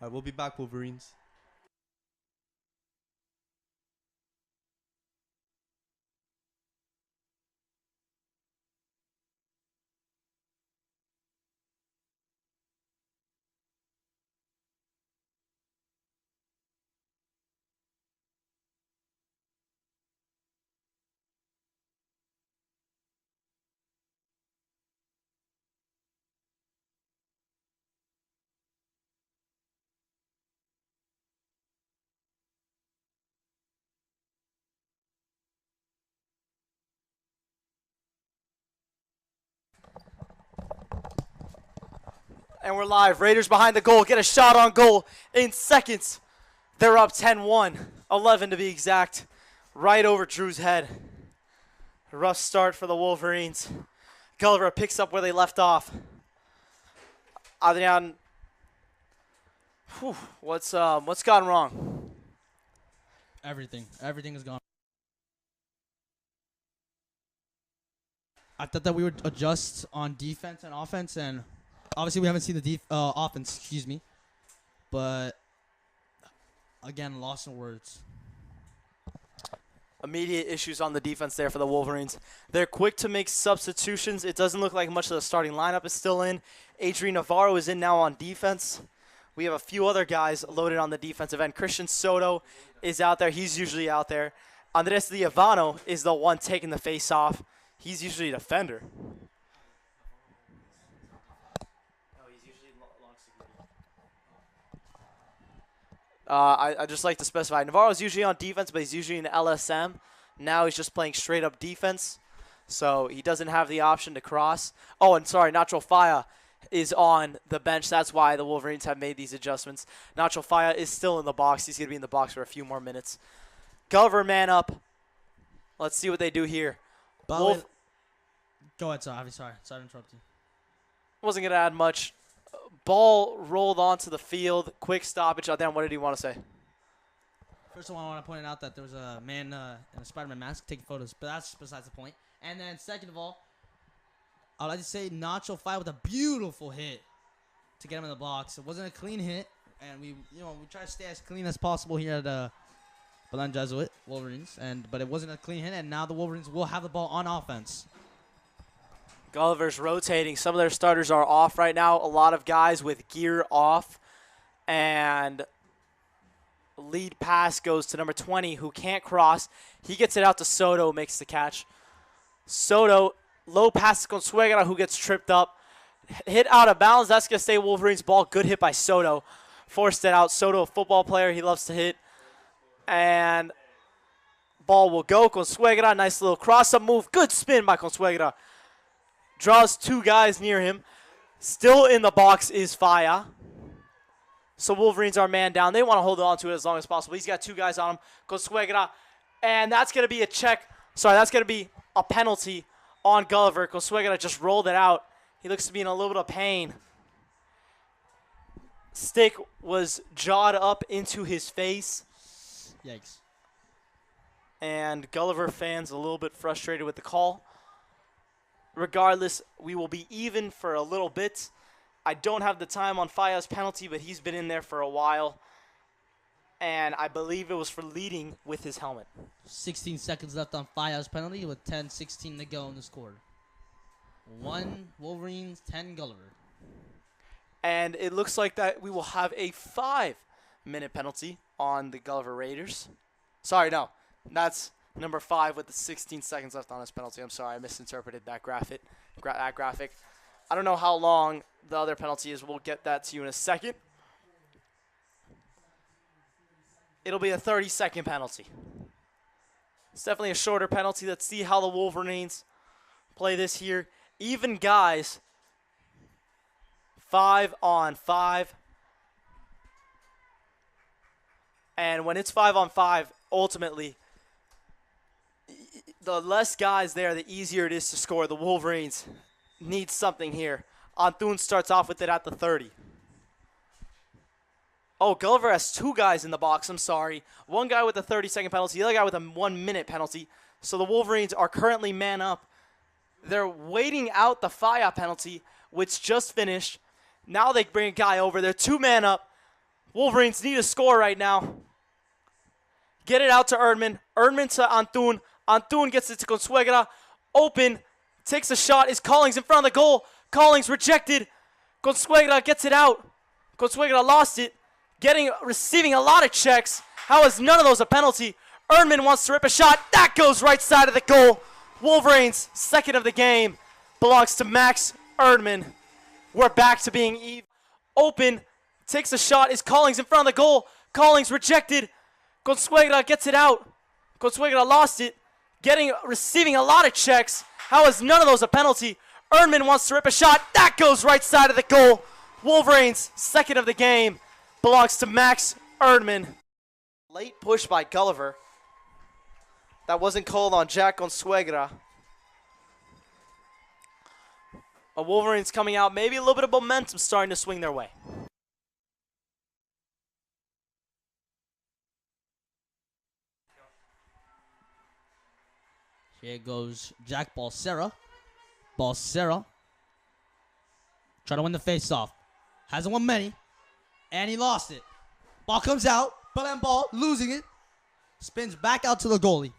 All right, we'll be back, Wolverines. And we're live. Raiders behind the goal. Get a shot on goal in seconds. They're up 10-1. 11 to be exact. Right over Drew's head. Rough start for the Wolverines. Gulliver picks up where they left off. Adrian, what's gone wrong? Everything is gone. I thought that we would adjust on defense and offense, and obviously we haven't seen the offense, excuse me. But again, lost in words. Immediate issues on the defense there for the Wolverines. They're quick to make substitutions. It doesn't look like much of the starting lineup is still in. Adrian Navarro is in now on defense. We have a few other guys loaded on the defensive end. Christian Soto is out there. He's usually out there. Andres Liavano is the one taking the face off. He's usually a defender. I just like to specify, Navarro's usually on defense, but he's usually in LSM. Now he's just playing straight up defense, so he doesn't have the option to cross. Oh, and sorry, Nacho Faya is on the bench. That's why the Wolverines have made these adjustments. Nacho Faya is still in the box. He's going to be in the box for a few more minutes. Gulliver man up. Let's see what they do here. Go ahead, sorry to interrupt you. Wasn't going to add much. Ball rolled onto the field. Quick stoppage. Dan, what did he want to say? First of all, I want to point out that there was a man in a Spider-Man mask taking photos, but that's besides the point. And then second of all, I'd like to say Nacho Faya with a beautiful hit to get him in the box. It wasn't a clean hit, and we try to stay as clean as possible here at Belen Jesuit Wolverines, but it wasn't a clean hit, and now the Wolverines will have the ball on offense. Gulliver's rotating. Some of their starters are off right now. A lot of guys with gear off. And lead pass goes to number 20, who can't cross. He gets it out to Soto, makes the catch. Soto, low pass to Consuegra, who gets tripped up. Hit out of bounds. That's going to stay Wolverines' ball. Good hit by Soto. Forced it out. Soto, a football player. He loves to hit. And ball will go. Consuegra, nice little cross-up move. Good spin by Consuegra. Draws two guys near him. Still in the box is Faya. So Wolverines are man down. They want to hold on to it as long as possible. He's got two guys on him. Consuegra. And that's going to be a check. Sorry, that's going to be a penalty on Gulliver. Consuegra just rolled it out. He looks to be in a little bit of pain. Stick was jawed up into his face. Yikes. And Gulliver fans a little bit frustrated with the call. Regardless, we will be even for a little bit. I don't have the time on Faya's penalty, but he's been in there for a while. And I believe it was for leading with his helmet. 16 seconds left on Faya's penalty with 10-16 to go in the score. 1 Wolverines, 10 Gulliver. And it looks like that we will have a 5-minute penalty on the Gulliver Raiders. Sorry, no. That's number 5 with the 16 seconds left on his penalty. I'm sorry, I misinterpreted that graphic. I don't know how long the other penalty is. We'll get that to you in a second. It'll be a 30-second penalty. It's definitely a shorter penalty. Let's see how the Wolverines play this here. Even guys, 5-on-5. And when it's 5-on-5, ultimately, the less guys there, the easier it is to score. The Wolverines need something here. Antunes starts off with it at the 30. Oh, Gulliver has 2 guys in the box. I'm sorry. 1 guy with a 30-second penalty, the other guy with a 1-minute penalty. So the Wolverines are currently man up. They're waiting out the Faya penalty, which just finished. Now they bring a guy over. They're 2 man up. Wolverines need a score right now. Get it out to Erdman. Erdman to Antun. Antun gets it to Consuegra. Open. Takes a shot. Is Collings in front of the goal. Collings rejected. Consuegra gets it out. Consuegra lost it. Receiving a lot of checks. How is none of those a penalty? Erdman wants to rip a shot. That goes right side of the goal. Wolverines, second of the game, belongs to Max Erdman. We're back to being even. Open. Takes a shot. Is Collings in front of the goal. Collings rejected. Consuegra gets it out. Consuegra lost it. Receiving a lot of checks. How is none of those a penalty? Erdman wants to rip a shot. That goes right side of the goal. Wolverines, second of the game, belongs to Max Erdman. Late push by Gulliver. That wasn't called on Jack Consuegra. A Wolverines coming out. Maybe a little bit of momentum starting to swing their way. Here goes Jack Balsera. Balsera. Trying to win the face-off. Hasn't won many. And he lost it. Ball comes out. Belen ball. Losing it. Spins back out to the goalie.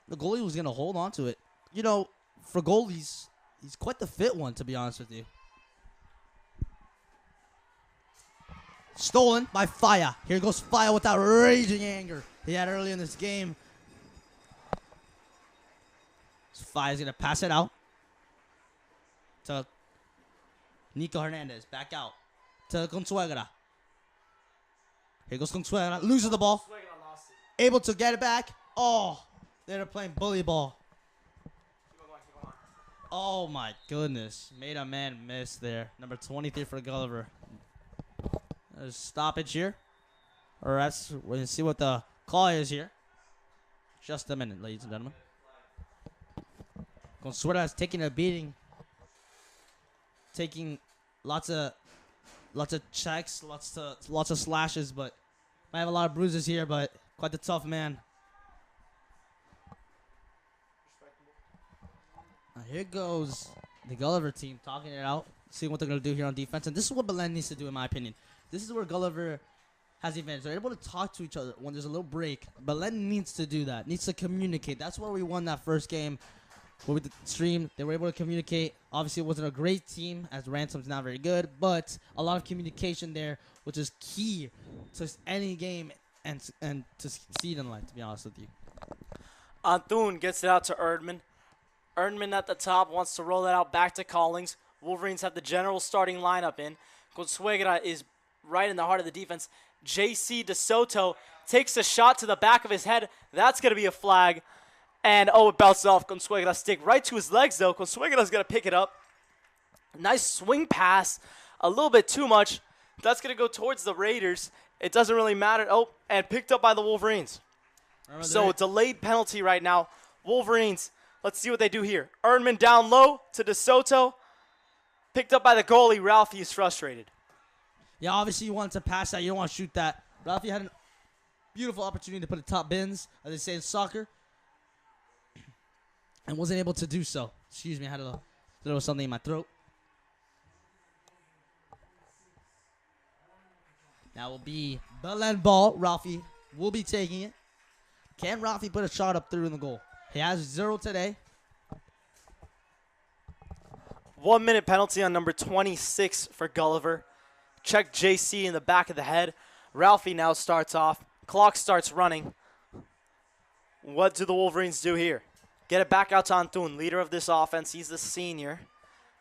The goalie was going to hold on to it. You know, for goalies, he's quite the fit one, to be honest with you. Stolen by Fire. Here goes Fire with that raging anger he had early in this game. Fire's going to pass it out to Nico Hernandez. Back out to Consuegra. Here goes Consuegra. Loses the ball. Able to get it back. Oh, they're playing bully ball. Oh, my goodness. Made a man miss there. Number 23 for Gulliver. There's a stoppage here. Or we're going to see what the call is here. Just a minute, ladies and gentlemen. Consuegra is taking a beating. Taking lots of checks, lots of slashes, but might have a lot of bruises here, but quite the tough man. Here goes the Gulliver team talking it out, seeing what they're going to do here on defense. And this is what Belen needs to do, in my opinion. This is where Gulliver has the advantage. They're able to talk to each other when there's a little break. Belen needs to do that, needs to communicate. That's where we won that first game. With the stream, they were able to communicate. Obviously, it wasn't a great team, as Ransom's not very good, but a lot of communication there, which is key to any game and to succeed in life, to be honest with you. Antun gets it out to Erdman. Erdman at the top wants to roll it out back to Collings. Wolverines have the general starting lineup in. Consuegra is right in the heart of the defense. J.C. DeSoto takes a shot to the back of his head. That's going to be a flag. And, it bounces off Consuegra's stick right to his legs, though. Consuegra's going to pick it up. Nice swing pass. A little bit too much. That's going to go towards the Raiders. It doesn't really matter. And picked up by the Wolverines. So, delayed penalty right now. Wolverines, let's see what they do here. Erdman down low to DeSoto. Picked up by the goalie. Ralphie is frustrated. Yeah, obviously you want to pass that. You don't want to shoot that. Ralphie had a beautiful opportunity to put it top bins, as they say in soccer. And wasn't able to do so. Excuse me, I had a little something in my throat. That will be Belen ball. Ralphie will be taking it. Can Ralphie put a shot up through in the goal? He has 0 today. 1 minute penalty on number 26 for Gulliver. Check JC in the back of the head. Ralphie now starts off. Clock starts running. What do the Wolverines do here? Get it back out to Antun, leader of this offense. He's the senior.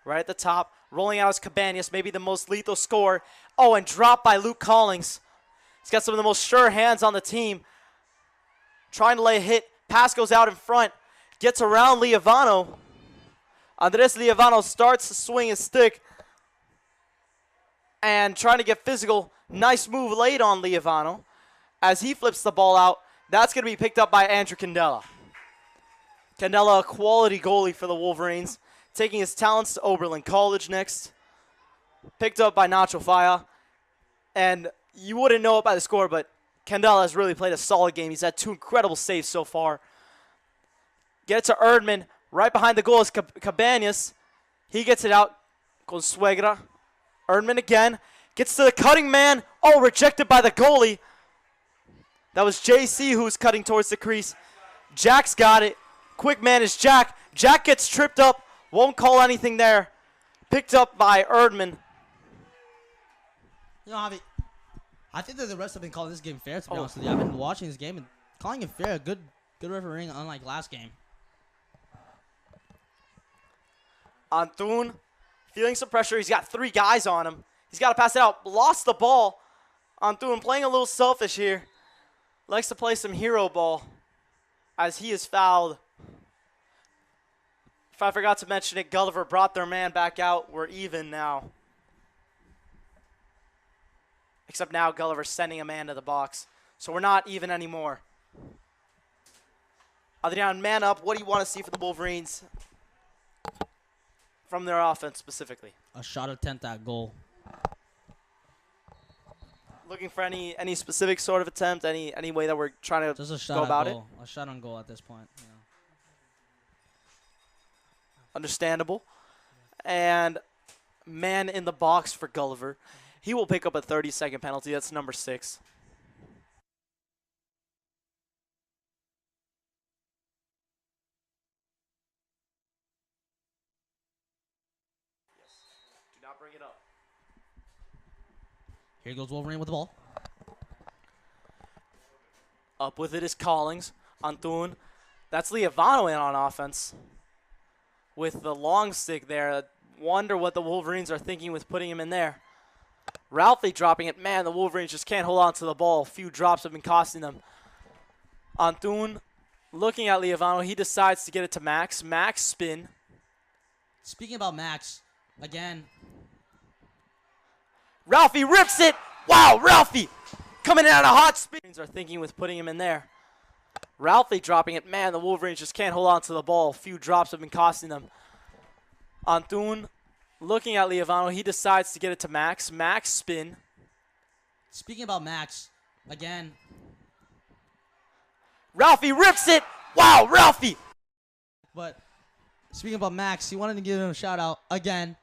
Right at the top. Rolling out is Cabanas, maybe the most lethal scorer. And dropped by Luke Collings. He's got some of the most sure hands on the team. Trying to lay a hit. Pass goes out in front. Gets around Liavano. Andres Liavano starts to swing his stick. And trying to get physical. Nice move late on Liavano. As he flips the ball out, that's going to be picked up by Andrew Candela. Candela, a quality goalie for the Wolverines. Taking his talents to Oberlin College next. Picked up by Nacho Faya. And you wouldn't know it by the score, but Candela has really played a solid game. He's had 2 incredible saves so far. Get it to Erdman. Right behind the goal is Cabanas. He gets it out. Consuegra. Erdman again. Gets to the cutting man. Oh, rejected by the goalie. That was JC who was cutting towards the crease. Jack's got it. Quick man is Jack. Jack gets tripped up. Won't call anything there. Picked up by Erdman. You know, Javi, I think that the refs have been calling this game fair, to be honest with you. I've been watching this game and calling it fair. Good refereeing, unlike last game. Antun feeling some pressure. He's got 3 guys on him. He's got to pass it out. Lost the ball. Antun playing a little selfish here. Likes to play some hero ball as he is fouled. If I forgot to mention it, Gulliver brought their man back out. We're even now. Except now Gulliver's sending a man to the box. So we're not even anymore. Adrian, man up. What do you want to see for the Wolverines from their offense specifically? A shot attempt at goal. Looking for any specific sort of attempt, any way that we're trying to Just a shot go at about goal. A shot on goal at this point. You know. Understandable. And man in the box for Gulliver. He will pick up a 30-second penalty. That's number 6. Yes. Do not bring it up. Here goes Wolverine with the ball. Up with it is Collings. Antun. That's Leovano in on offense. With the long stick there. Wonder what the Wolverines are thinking with putting him in there. Ralphie dropping it. Man, the Wolverines just can't hold on to the ball. A few drops have been costing them. Antun looking at Leovano. He decides to get it to Max. Max spin. Speaking about Max, again. Ralphie rips it. Wow, Ralphie coming in on a hot spin. Are thinking with putting him in there. Ralphie dropping it. Man, the Wolverines just can't hold on to the ball. A few drops have been costing them. Antun looking at Leovano. He decides to get it to Max. Max spin. Speaking about Max, again. Ralphie rips it. Wow, Ralphie. But speaking about Max, he wanted to give him a shout out again.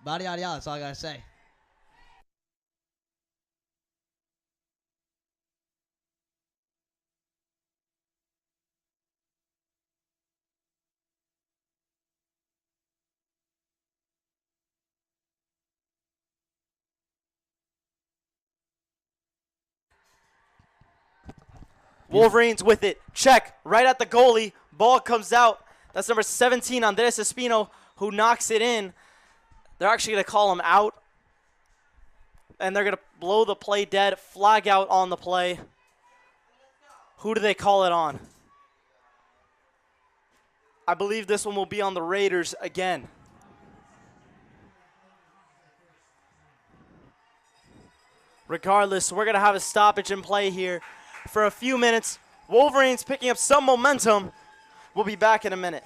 Body, yada, yada. That's all I got to say. Wolverines with it. Check. Right at the goalie. Ball comes out. That's number 17, Andres Espino, who knocks it in. They're actually going to call him out. And they're going to blow the play dead. Flag out on the play. Who do they call it on? I believe this one will be on the Raiders again. Regardless, we're going to have a stoppage in play here for a few minutes. Wolverines picking up some momentum. We'll be back in a minute.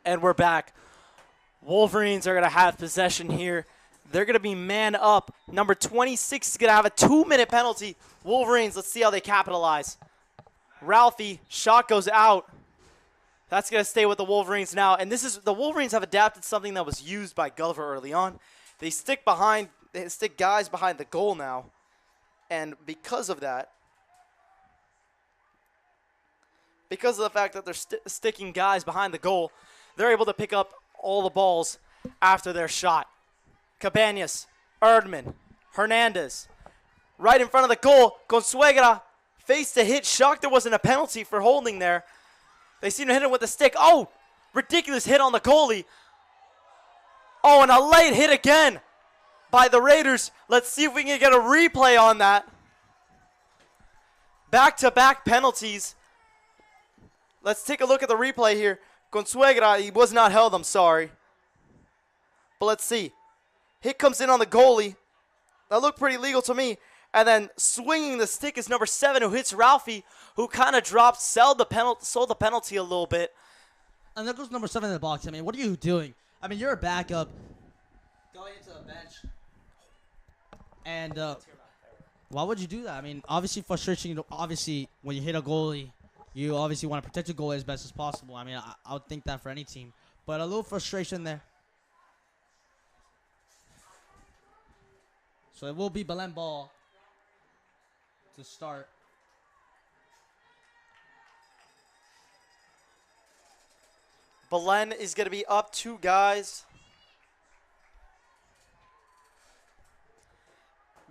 And we're back. Wolverines are going to have possession here. They're going to be man up. Number 26 is going to have a 2-minute penalty. Wolverines, let's see how they capitalize. Ralphie, shot goes out. That's going to stay with the Wolverines now. And the Wolverines have adapted something that was used by Gulliver early on. They stick guys behind the goal now. And because of that, because of the fact that they're sticking guys behind the goal, they're able to pick up all the balls after their shot. Cabanas, Erdman, Hernandez. Right in front of the goal, Consuegra faced a hit. Shocked there wasn't a penalty for holding there. They seem to hit him with a stick. Oh, ridiculous hit on the goalie. Oh, and a late hit again by the Raiders. Let's see if we can get a replay on that. Back-to-back penalties. Let's take a look at the replay here. Consuegra, he was not held, I'm sorry. But let's see. Hit comes in on the goalie. That looked pretty legal to me. And then swinging the stick is number 7, who hits Ralphie, who kind of sold the penalty a little bit. And there goes number 7 in the box. I mean, what are you doing? I mean, you're a backup going into the bench. And why would you do that? I mean, obviously frustration. Obviously, when you hit a goalie, you obviously want to protect your goalie as best as possible. I mean, I would think that for any team. But a little frustration there. So it will be Belen ball to start. Belen is going to be up 2 guys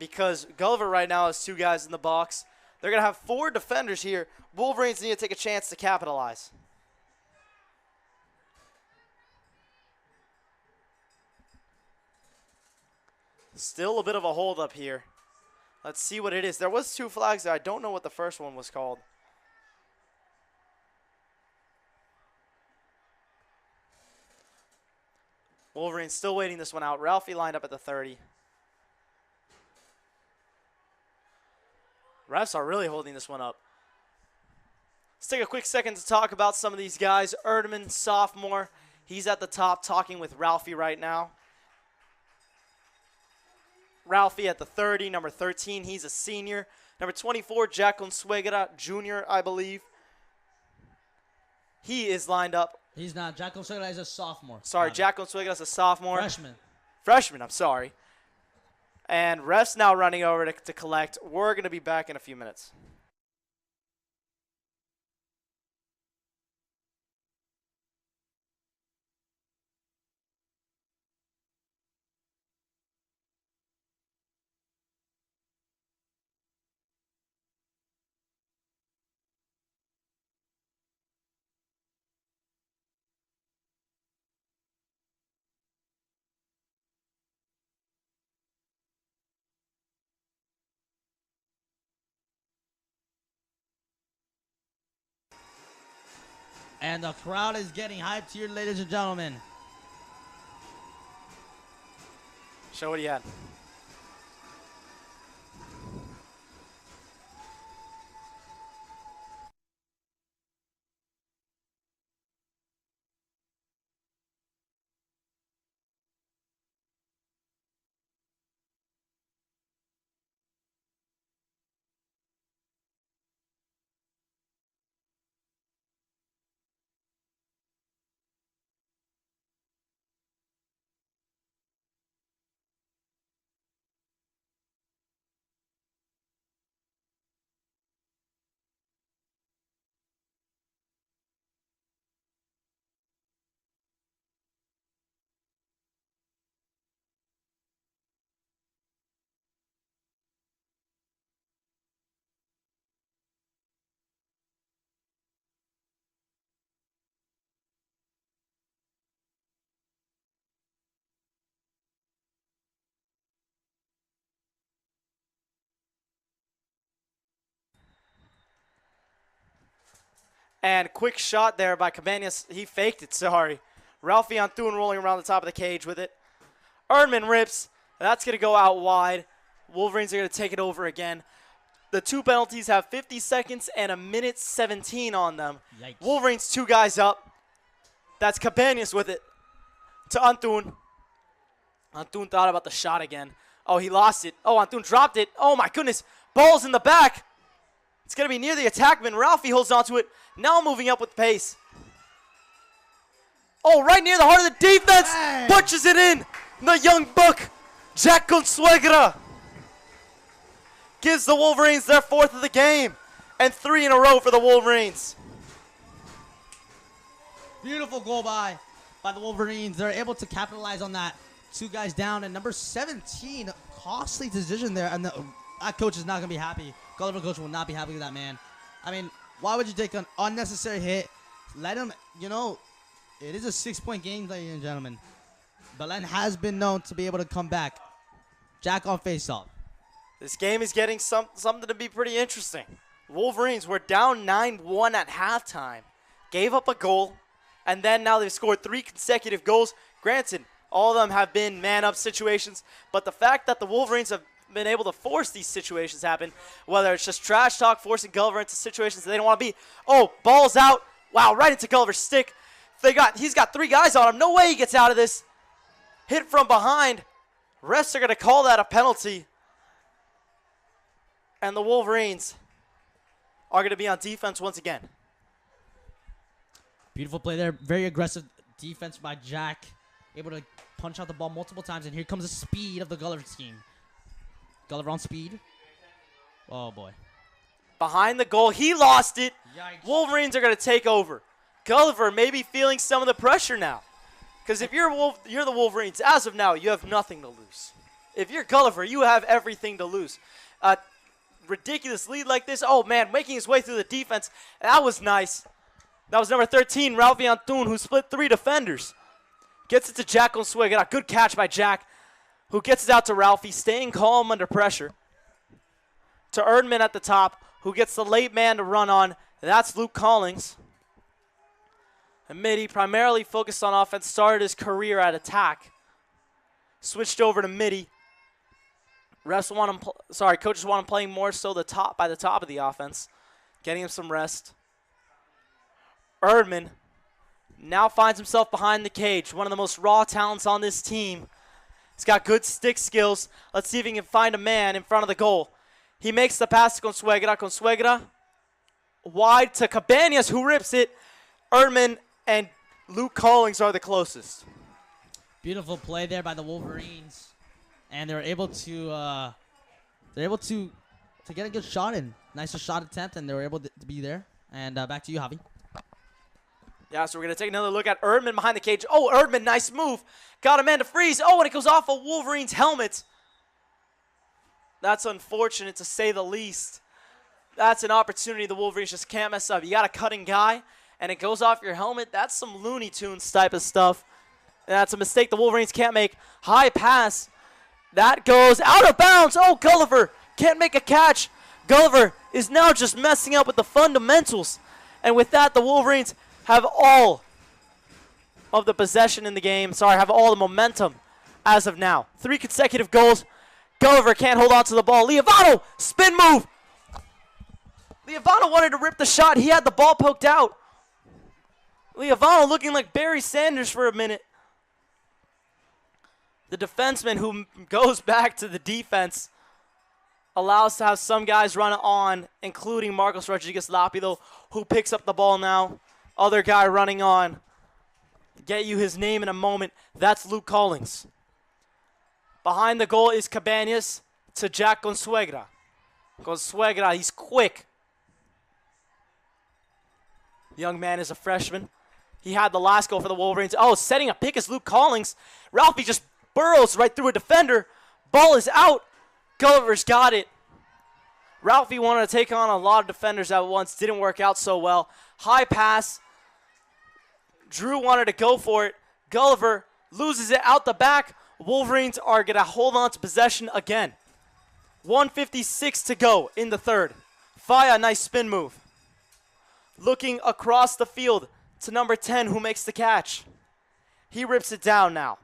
because Gulliver right now has 2 guys in the box. They're going to have 4 defenders here. Wolverines need to take a chance to capitalize. Still a bit of a hold up here. Let's see what it is. There was 2 flags there. I don't know what the first one was called. Wolverine still waiting this one out. Ralphie lined up at the 30. Refs are really holding this one up. Let's take a quick second to talk about some of these guys. Erdman, sophomore. He's at the top talking with Ralphie right now. Ralphie at the 30, number 13, he's a senior. Number 24, Jack Consuegra, junior, I believe. He is lined up. He's not. Jack Consuegra is a sophomore. Sorry, Jack Consuegra is a sophomore. Freshman. Freshman, I'm sorry. And refs now running over to collect. We're going to be back in a few minutes. And the crowd is getting hyped here, ladies and gentlemen. Show what you had. And quick shot there by Cabanas. He faked it, sorry. Ralphie on through and rolling around the top of the cage with it. Erdman rips. That's going to go out wide. Wolverines are going to take it over again. The 2 penalties have 50 seconds and a minute 17 on them. Yikes. Wolverines 2 guys up. That's Cabanas with it to Antun. Antun thought about the shot again. Oh, he lost it. Oh, Antun dropped it. Oh, my goodness. Ball's in the back. It's going to be near the attackman. Ralphie holds on to it. Now moving up with pace. Oh, right near the heart of the defense. Hey. Punches it in. The young buck, Jack Consuegra, gives the Wolverines their 4th of the game. And 3 in a row for the Wolverines. Beautiful goal by the Wolverines. They're able to capitalize on that. 2 guys down, and number 17, costly decision there. And that coach is not going to be happy. Gulliver coach will not be happy with that man. I mean, why would you take an unnecessary hit? Let him, it is a 6-point game, ladies and gentlemen. Belen has been known to be able to come back. Jack on face-off. This game is getting something to be pretty interesting. Wolverines were down 9-1 at halftime. Gave up a goal, and then now they've scored 3 consecutive goals. Granted, all of them have been man-up situations, but the fact that the Wolverines have been able to force these situations happen, whether it's just trash talk, forcing Gulliver into situations that they don't want to be. Oh, ball's out. Wow, right into Gulliver's stick. He's got 3 guys on him. No way he gets out of this. Hit from behind. Refs are going to call that a penalty. And the Wolverines are going to be on defense once again. Beautiful play there. Very aggressive defense by Jack. Able to punch out the ball multiple times, and here comes the speed of the Gulliver team. Gulliver on speed. Oh, boy. Behind the goal. He lost it. Yikes. Wolverines are going to take over. Gulliver may be feeling some of the pressure now. Because if you're the Wolverines, as of now, you have nothing to lose. If you're Gulliver, you have everything to lose. A ridiculous lead like this. Oh, man, making his way through the defense. That was nice. That was number 13, Ralphie Antun, who split 3 defenders. Gets it to Jack Consuegra. Good catch by Jack, who gets it out to Ralphie, staying calm under pressure. To Erdman at the top, who gets the late man to run on. That's Luke Collins. And Mitty, primarily focused on offense, started his career at attack. Switched over to Mitty. Coaches want him playing more so by the top of the offense, getting him some rest. Erdman now finds himself behind the cage, one of the most raw talents on this team. He's got good stick skills. Let's see if he can find a man in front of the goal. He makes the pass to Consuegra. Consuegra wide to Cabanas, who rips it. Erdman and Luke Collins are the closest. Beautiful play there by the Wolverines, and they're able to get a good shot in. Nice shot attempt, and they were able to be there. And back to you, Javi. Yeah, so we're going to take another look at Erdman behind the cage. Oh, Erdman, nice move. Got a man to freeze. Oh, and it goes off of Wolverine's helmet. That's unfortunate, to say the least. That's an opportunity the Wolverines just can't mess up. You got a cutting guy, and it goes off your helmet. That's some Looney Tunes type of stuff. And that's a mistake the Wolverines can't make. High pass. That goes out of bounds. Oh, Gulliver can't make a catch. Gulliver is now just messing up with the fundamentals. And with that, the Wolverines have all of the possession in the game. Have all the momentum as of now. 3 consecutive goals. Gulliver can't hold on to the ball. Leovano, spin move. Leovano wanted to rip the shot. He had the ball poked out. Leovano looking like Barry Sanders for a minute. The defenseman who goes back to the defense allows to have some guys run on, including Marcos Rodriguez-Lapido, who picks up the ball now. Other guy running on. Get you his name in a moment. That's Luke Collins. Behind the goal is Cabanas to Jack Consuegra. Consuegra, he's quick. The young man is a freshman. He had the last goal for the Wolverines. Oh, setting a pick is Luke Collins. Ralphie just burrows right through a defender. Ball is out. Gulliver's got it. Ralphie wanted to take on a lot of defenders at once. Didn't work out so well. High pass. Drew wanted to go for it. Gulliver loses it out the back. Wolverines are going to hold on to possession again. 1:56 to go in the third. Faya, nice spin move. Looking across the field to number 10, who makes the catch. He rips it down now.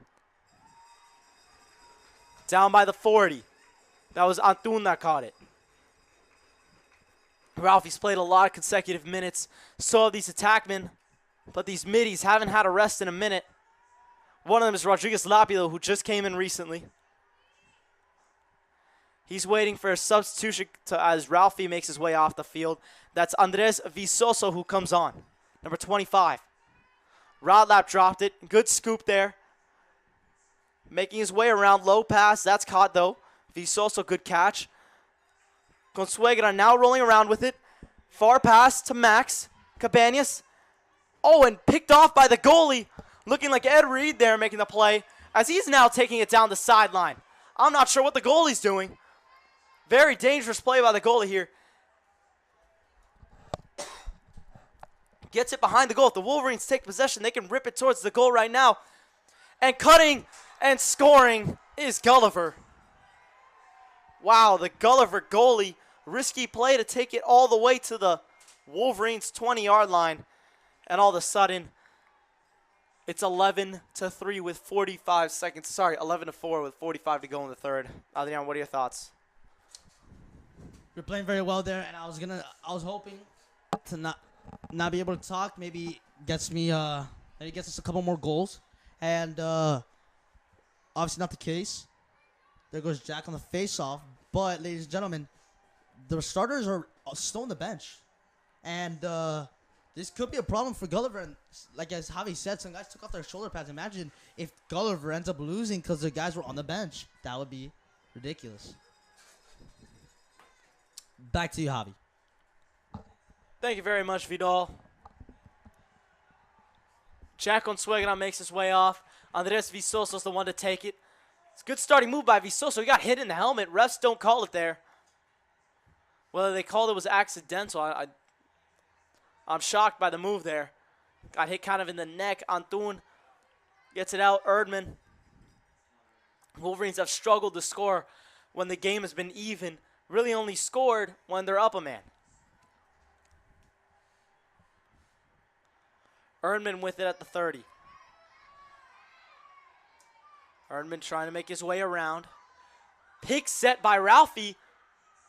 Down by the 40. That was Antun that caught it. Ralphie's played a lot of consecutive minutes. So have these attackmen. But these middies haven't had a rest in a minute. One of them is Rodriguez Lapilo, who just came in recently. He's waiting for a substitution as Ralphie makes his way off the field. That's Andres Visoso who comes on, number 25. Rod Lap dropped it. Good scoop there. Making his way around, low pass. That's caught, though. Visoso, good catch. Consuegra now rolling around with it. Far pass to Max Cabanas. Oh, and picked off by the goalie. Looking like Ed Reed there making the play as he's now taking it down the sideline. I'm not sure what the goalie's doing. Very dangerous play by the goalie here. Gets it behind the goal. If the Wolverines take possession, they can rip it towards the goal right now. And cutting and scoring is Gulliver. Wow, the Gulliver goalie. Risky play to take it all the way to the Wolverines' 20-yard line. And all of a sudden, it's 11-3 with 45 seconds. Sorry, 11-4 with 45 to go in the third. Adrian, what are your thoughts? You're playing very well there, and I was hoping to not be able to talk. Maybe gets us a couple more goals, and obviously not the case. There goes Jack on the face-off. But, ladies and gentlemen, the starters are still on the bench, and this could be a problem for Gulliver. And like as Javi said, some guys took off their shoulder pads. Imagine if Gulliver ends up losing because the guys were on the bench. That would be ridiculous. Back to you, Javi. Thank you very much, Vidal. Jack Consuegra makes his way off. Andres Visoso's the one to take it. It's a good starting move by Visoso. He got hit in the helmet. Refs don't call it there. Whether they called it was accidental, I'm shocked by the move there. Got hit kind of in the neck. Antun gets it out. Erdman. Wolverines have struggled to score when the game has been even. Really only scored when they're up a man. Erdman with it at the 30. Erdman trying to make his way around. Pick set by Ralphie.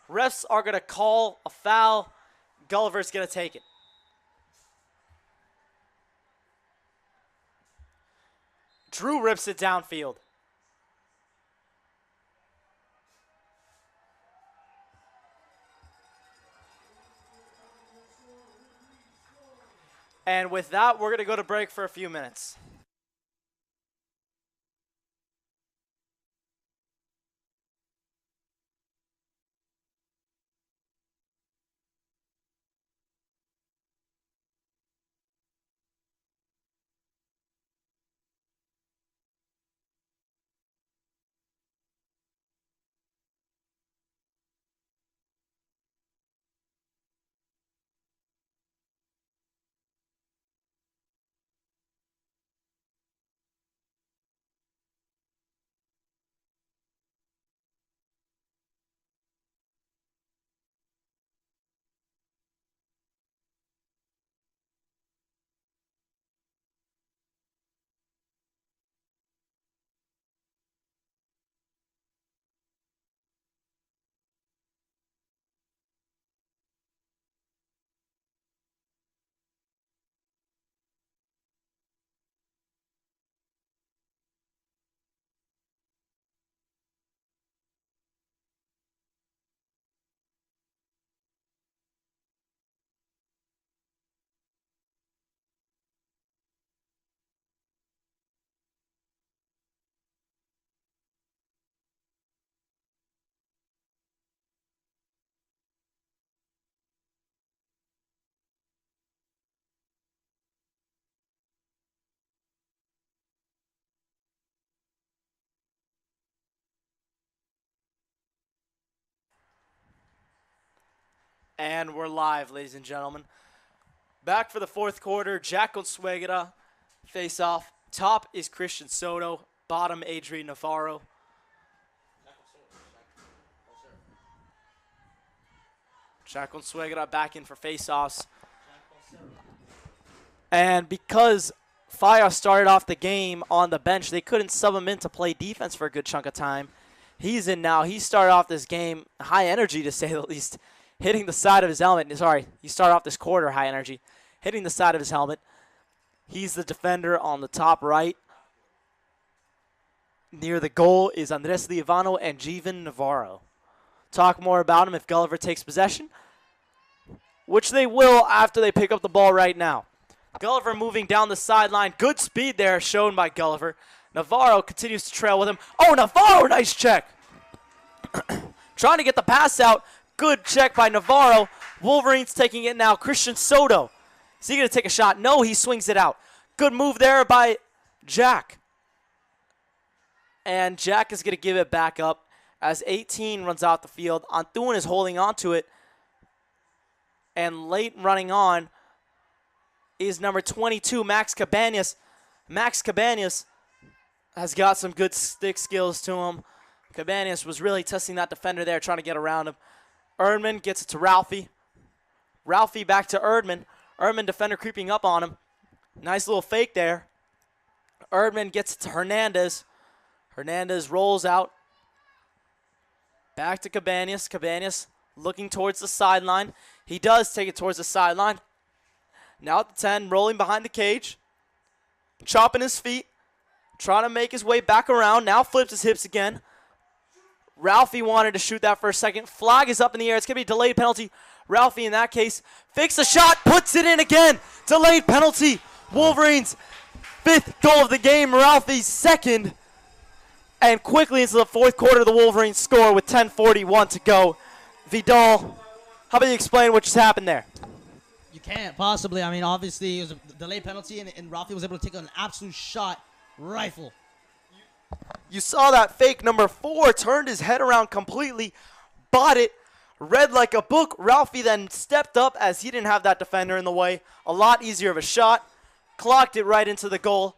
Refs are going to call a foul. Gulliver's going to take it. Drew rips it downfield. And with that, we're going to go to break for a few minutes. And we're live, ladies and gentlemen. Back for the fourth quarter. Jack Consuegra face off. Top is Christian Soto. Bottom, Adrian Navarro. Jack Consuegra back in for face-offs. And because Faya started off the game on the bench, they couldn't sub him in to play defense for a good chunk of time. He's in now. He started off this game high energy, to say the least. Hitting the side of his helmet. Sorry, he started off this quarter high energy. Hitting the side of his helmet. He's the defender on the top right. Near the goal is Andres Liavano and Jeevan Navarro. Talk more about him if Gulliver takes possession, which they will after they pick up the ball right now. Gulliver moving down the sideline. Good speed there shown by Gulliver. Navarro continues to trail with him. Oh, Navarro, nice check. Trying to get the pass out. Good check by Navarro. Wolverines taking it now. Christian Soto. Is he going to take a shot? No, he swings it out. Good move there by Jack. And Jack is going to give it back up as 18 runs out the field. Antuan is holding on to it. And late running on is number 22, Max Cabanas. Max Cabanas has got some good stick skills to him. Cabanas was really testing that defender there, trying to get around him. Erdman gets it to Ralphie. Ralphie back to Erdman. Erdman defender creeping up on him. Nice little fake there. Erdman gets it to Hernandez. Hernandez rolls out. Back to Cabanas. Cabanas looking towards the sideline. He does take it towards the sideline. Now at the 10, rolling behind the cage. Chopping his feet. Trying to make his way back around. Now flips his hips again. Ralphie wanted to shoot that for a second. Flag is up in the air. It's going to be a delayed penalty. Ralphie, in that case, fakes the shot, puts it in again. Delayed penalty. Wolverines' 5th goal of the game. Ralphie's 2nd. And quickly into the 4th quarter, the Wolverines score with 10:41 to go. Vidal, how about you explain what just happened there? You can't possibly. I mean, obviously, it was a delayed penalty, and Ralphie was able to take an absolute shot. Rifle. You saw that fake. Number 4 turned his head around completely, bought it, read like a book. Ralphie then stepped up as he didn't have that defender in the way. A lot easier of a shot. Clocked it right into the goal.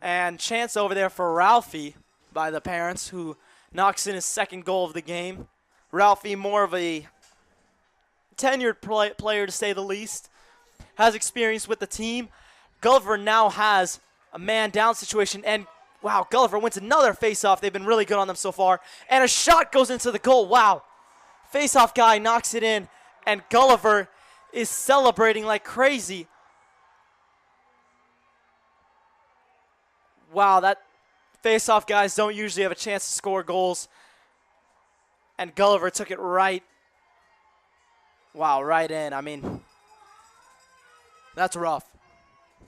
And chance over there for Ralphie by the parents, who knocks in his 2nd goal of the game. Ralphie, more of a tenured player to say the least, has experience with the team. Gulliver now has a man down situation, and wow, Gulliver wins another face-off. They've been really good on them so far. And a shot goes into the goal. Wow. Face-off guy knocks it in, and Gulliver is celebrating like crazy. Wow, that face-off guys don't usually have a chance to score goals. And Gulliver took it right. Wow, right in. I mean, that's rough.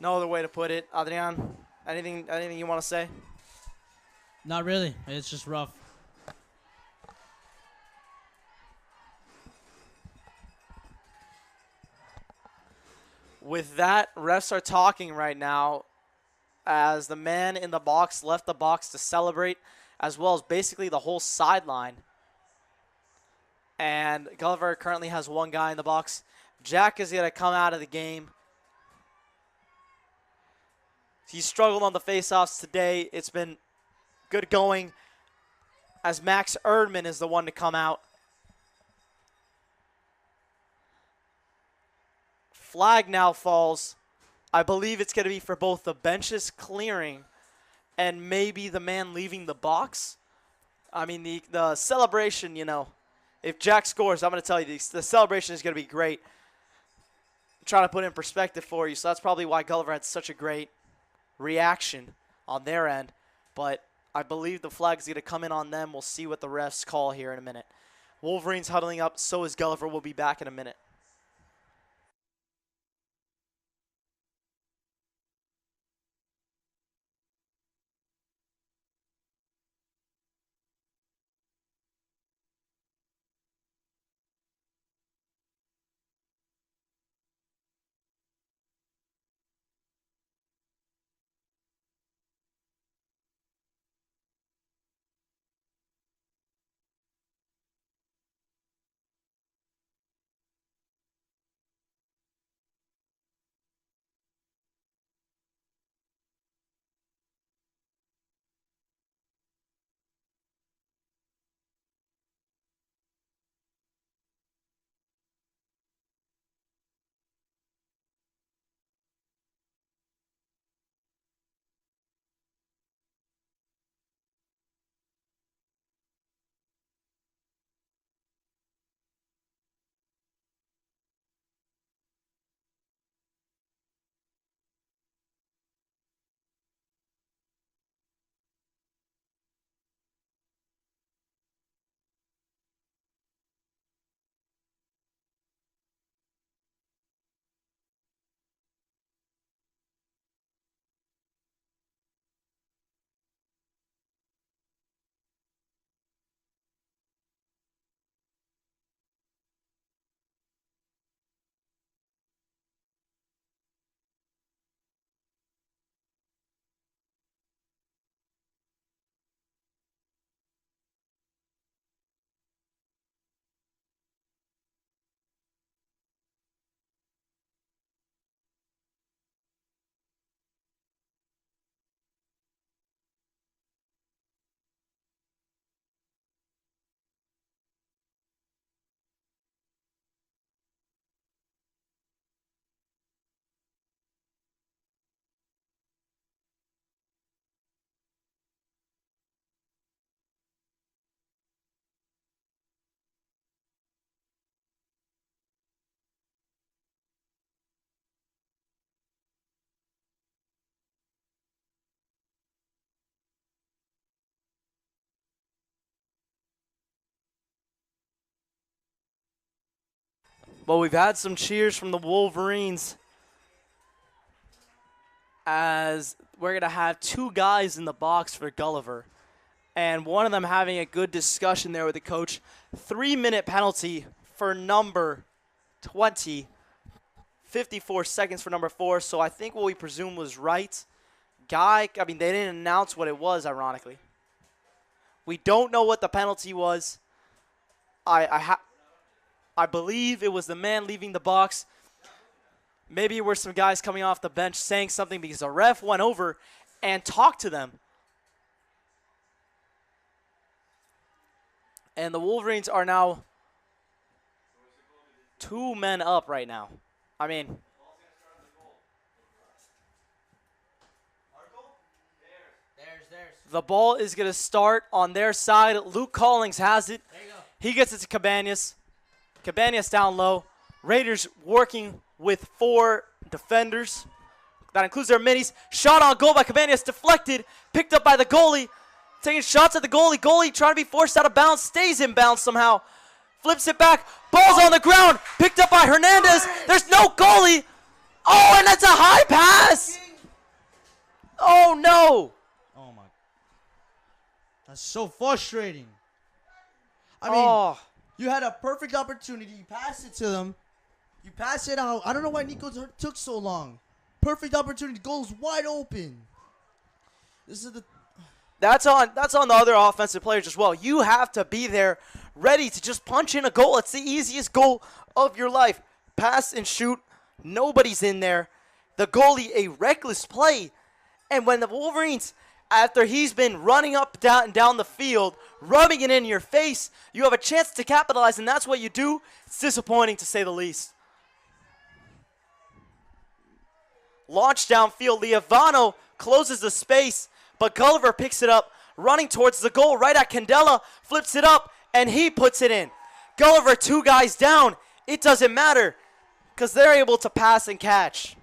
No other way to put it. Adrian, anything you want to say? Not really. It's just rough. With that, refs are talking right now as the man in the box left the box to celebrate, as well as basically the whole sideline. And Gulliver currently has 1 guy in the box. Jack is going to come out of the game. He struggled on the faceoffs today. It's been good going as Max Erdman is the one to come out. Flag now falls. I believe it's going to be for both the benches clearing and maybe the man leaving the box. I mean, the celebration, you know, if Jack scores, I'm going to tell you, the celebration is going to be great. I'm trying to put it in perspective for you, so that's probably why Gulliver had such a great reaction on their end. But I believe the flag is going to come in on them. We'll see what the refs call here in a minute. Wolverines huddling up. So is Gulliver. We'll be back in a minute. Well, we've had some cheers from the Wolverines as we're going to have two guys in the box for Gulliver. And one of them having a good discussion there with the coach. 3-minute penalty for number 20. 54 seconds for number 4. So I think what we presume was right. They didn't announce what it was, ironically. We don't know what the penalty was. I believe it was the man leaving the box. Maybe it were some guys coming off the bench saying something because the ref went over and talked to them. And the Wolverines are now 2 men up right now. I mean, the ball is going to start on their side. Luke Collings has it. There you go. He gets it to Cabanas. Cabanas down low. Raiders working with 4 defenders. That includes their minis. Shot on goal by Cabanas. Deflected. Picked up by the goalie. Taking shots at the goalie. Goalie trying to be forced out of bounds. Stays in bounds somehow. Flips it back. Ball's on the ground. Picked up by Hernandez. There's no goalie. Oh, and that's a high pass. Oh, no. Oh my. That's so frustrating. I mean, you had a perfect opportunity. You passed it to them. You passed it out. I don't know why Nico took so long. Perfect opportunity. Goal's wide open. This is the. That's on the other offensive players as well. You have to be there ready to just punch in a goal. It's the easiest goal of your life. Pass and shoot. Nobody's in there. The goalie, a reckless play. And when the Wolverines, after he's been running up down the field, rubbing it in your face, you have a chance to capitalize, and that's what you do. It's disappointing, to say the least. Launch downfield. Liavano closes the space, but Gulliver picks it up, running towards the goal right at Candela, flips it up, and he puts it in. Gulliver 2 guys down. It doesn't matter because they're able to pass and catch.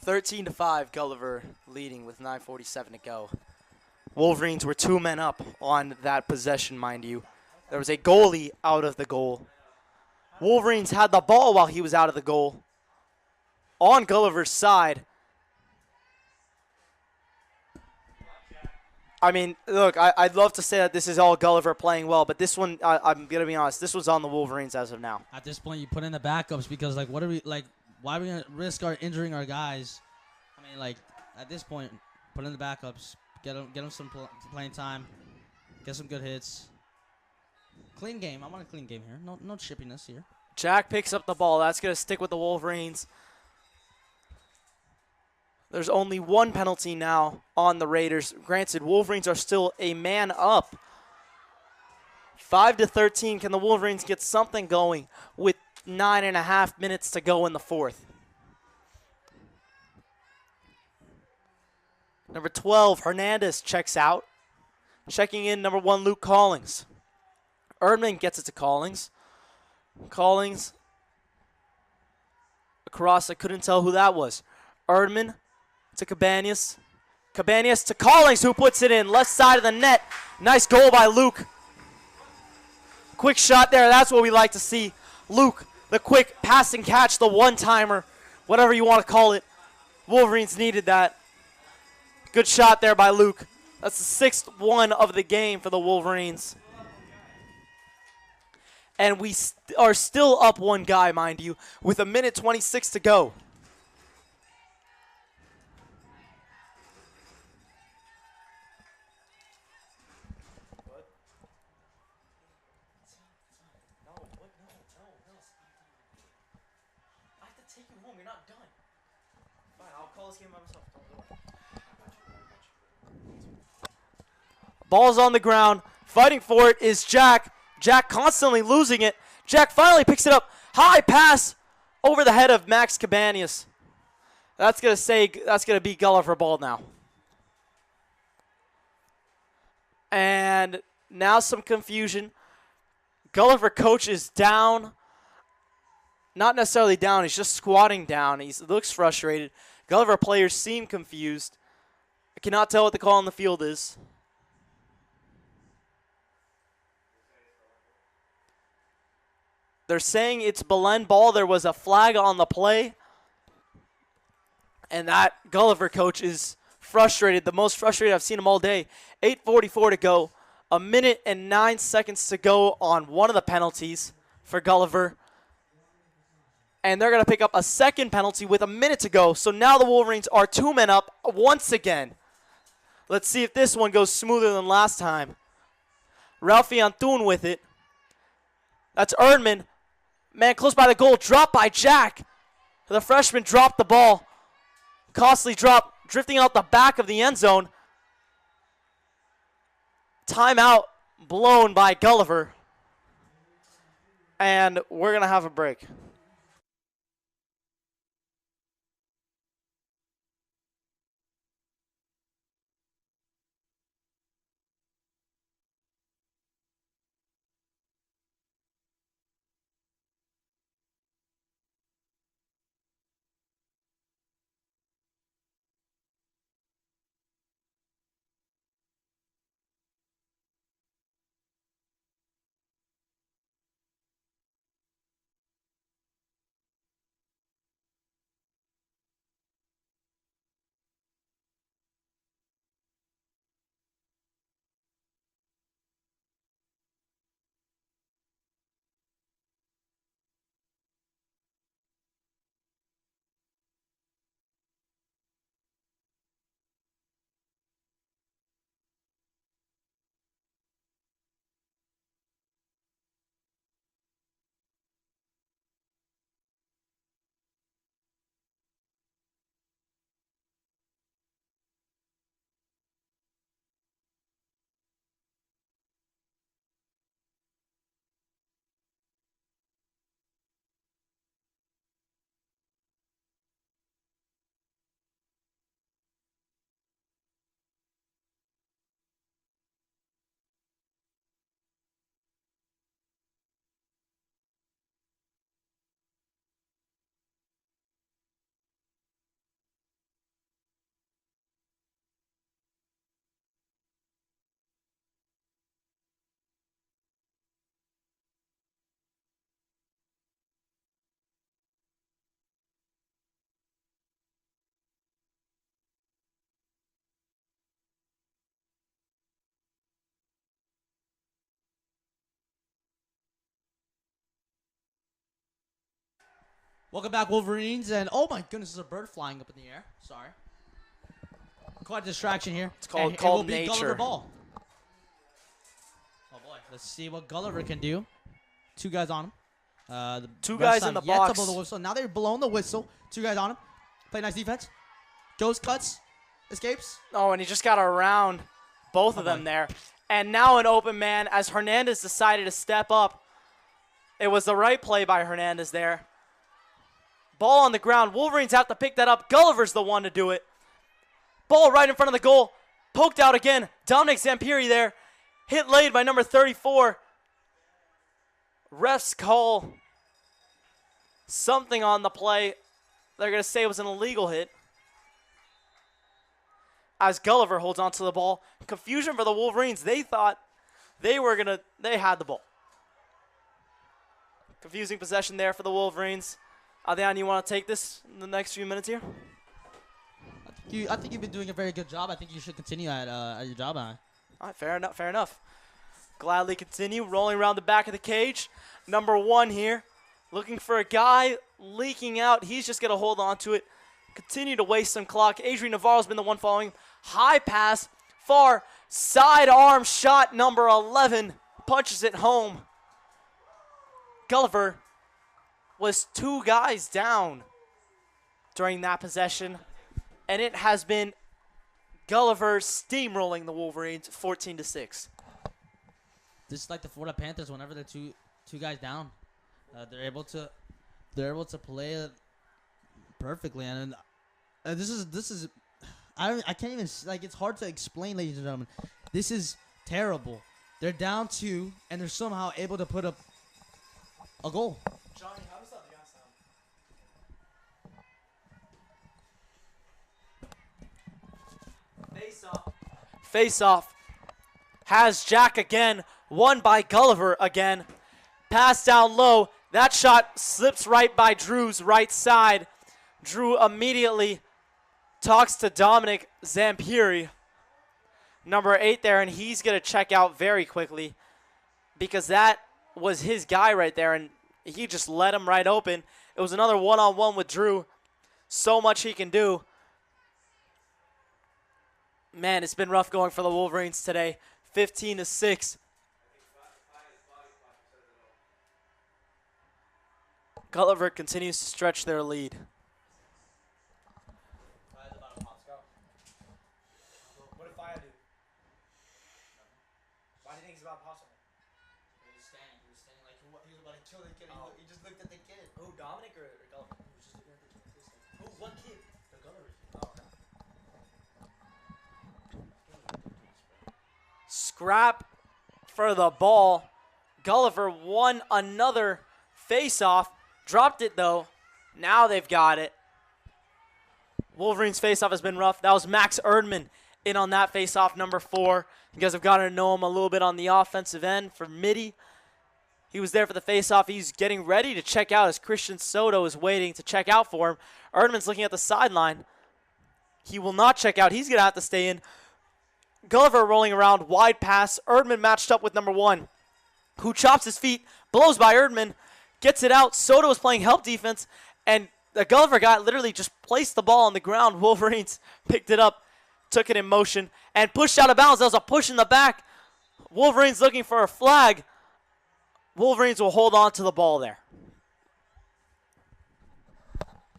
(13 to 5), Gulliver leading with 9:47 to go. Wolverines were 2 men up on that possession, mind you. There was a goalie out of the goal. Wolverines had the ball while he was out of the goal. On Gulliver's side. I mean, look, I'd love to say that this is all Gulliver playing well, but this one, I'm going to be honest, this was on the Wolverines as of now. At this point, you put in the backups because, like, why are we going to risk injuring our guys? I mean, like, at this point, put in the backups, get them some playing time, get some good hits. Clean game. I want a clean game here. No chippiness here. Jack picks up the ball. That's going to stick with the Wolverines. There's only 1 penalty now on the Raiders. Granted, Wolverines are still a man up. 5 to 13. Can the Wolverines get something going with 9.5 minutes to go in the 4th? Number 12, Hernandez checks out. Checking in, number 1, Luke Collings. Erdman gets it to Collings. Collings across. I couldn't tell who that was. Erdman to Cabanas. Cabanas to Collings, who puts it in. Left side of the net. Nice goal by Luke. Quick shot there. That's what we like to see. Luke, the quick pass and catch, the one-timer, whatever you want to call it. Wolverines needed that. Good shot there by Luke. That's the 6th one of the game for the Wolverines. And we are still up 1 guy, mind you, with 1:26 to go. I have to take you home. You're not done. Fine, I'll call this game by myself. Ball's on the ground. Fighting for it is Jack. Jack constantly losing it. Jack finally picks it up. High pass over the head of Max Cabanas. That's gonna be Gulliver ball now. And Now some confusion. Gulliver coach is down. Not necessarily down. He's just squatting down. He looks frustrated. Gulliver players seem confused. I cannot tell what the call on the field is. They're saying it's Belen ball. There was a flag on the play. And that Gulliver coach is frustrated. The most frustrated I've seen him all day. 8:44 to go. 1 minute and 9 seconds to go on one of the penalties for Gulliver. And they're going to pick up a second penalty with 1 minute to go. So now the Wolverines are 2 men up once again. Let's see if this one goes smoother than last time. Ralphie Antun with it. That's Erdman. Man, close by the goal. Dropped by Jack. The freshman dropped the ball. Costly drop, drifting out the back of the end zone. Timeout blown by Gulliver. And we're going to have a break. Welcome back, Wolverines. And oh my goodness, there's a bird flying up in the air. Sorry. Quite a distraction here. It's called, and it called will be nature. Gulliver ball. Oh boy, let's see what Gulliver can do. 2 guys on him. The Two refs guys in have the yet to box. blow the whistle. Now they're blowing the whistle. 2 guys on him. Play nice defense. Goes, cuts, escapes. Oh, and he just got around both of them there. And now an open man as Hernandez decided to step up. It was the right play by Hernandez there. Ball on the ground. Wolverines have to pick that up. Gulliver's the one to do it. Ball right in front of the goal. Poked out again. Dominic Zampiri there. Hit laid by number 34. Refs call something on the play. They're going to say it was an illegal hit. As Gulliver holds onto the ball. Confusion for the Wolverines. They thought they had the ball. Confusing possession there for the Wolverines. Adrian, you want to take this in the next few minutes here? I think you've been doing a very good job. I think you should continue at your job. All right, fair enough, fair enough. Gladly continue. Rolling around the back of the cage. Number 1 here. Looking for a guy leaking out. He's just going to hold on to it. Continue to waste some clock. Adrian Navarro's been the one following. High pass. Far sidearm shot. Number 11 punches it home. Gulliver was 2 guys down during that possession. And it has been Gulliver steamrolling the Wolverines 14-6. This is like the Florida Panthers. Whenever they're two guys down, they're able to play it perfectly. And this is I can't even, like, it's hard to explain, ladies and gentlemen. This is terrible. They're down 2, and they're somehow able to put up a goal. Johnny, how does that sound? Face off. Face off. Has Jack again. Won by Gulliver again. Pass down low. That shot slips right by Drew's right side. Drew immediately talks to Dominic Zampieri, number 8 there, and he's going to check out very quickly because that was his guy right there, and he just let him right open. It was another one-on-one with Drew. So much he can do. Man, it's been rough going for the Wolverines today. 15-6. Gulliver continues to stretch their lead. What if I do? Why do you think he's about to pop something? He was standing like he was about to kill the kid. Oh. He just looked at the kid. Who, Dominic or Gulliver? He was just looking at the kid. Who? What kid? The Gulliver. Oh, okay. Scrap for the ball. Gulliver won another face-off. Dropped it, though. Now they've got it. Wolverines' face-off has been rough. That was Max Erdman in on that face-off, number 4. You guys have gotten to know him a little bit on the offensive end for midi. He was there for the face-off. He's getting ready to check out as Christian Soto is waiting to check out for him. Erdman's looking at the sideline. He will not check out. He's going to have to stay in. Gulliver rolling around, wide pass. Erdman matched up with number 1, who chops his feet, blows by Erdman, gets it out. Soto is playing help defense, and the Gulliver guy literally just placed the ball on the ground. Wolverines picked it up, took it in motion, and pushed out of bounds. That was a push in the back. Wolverines looking for a flag. Wolverines will hold on to the ball there.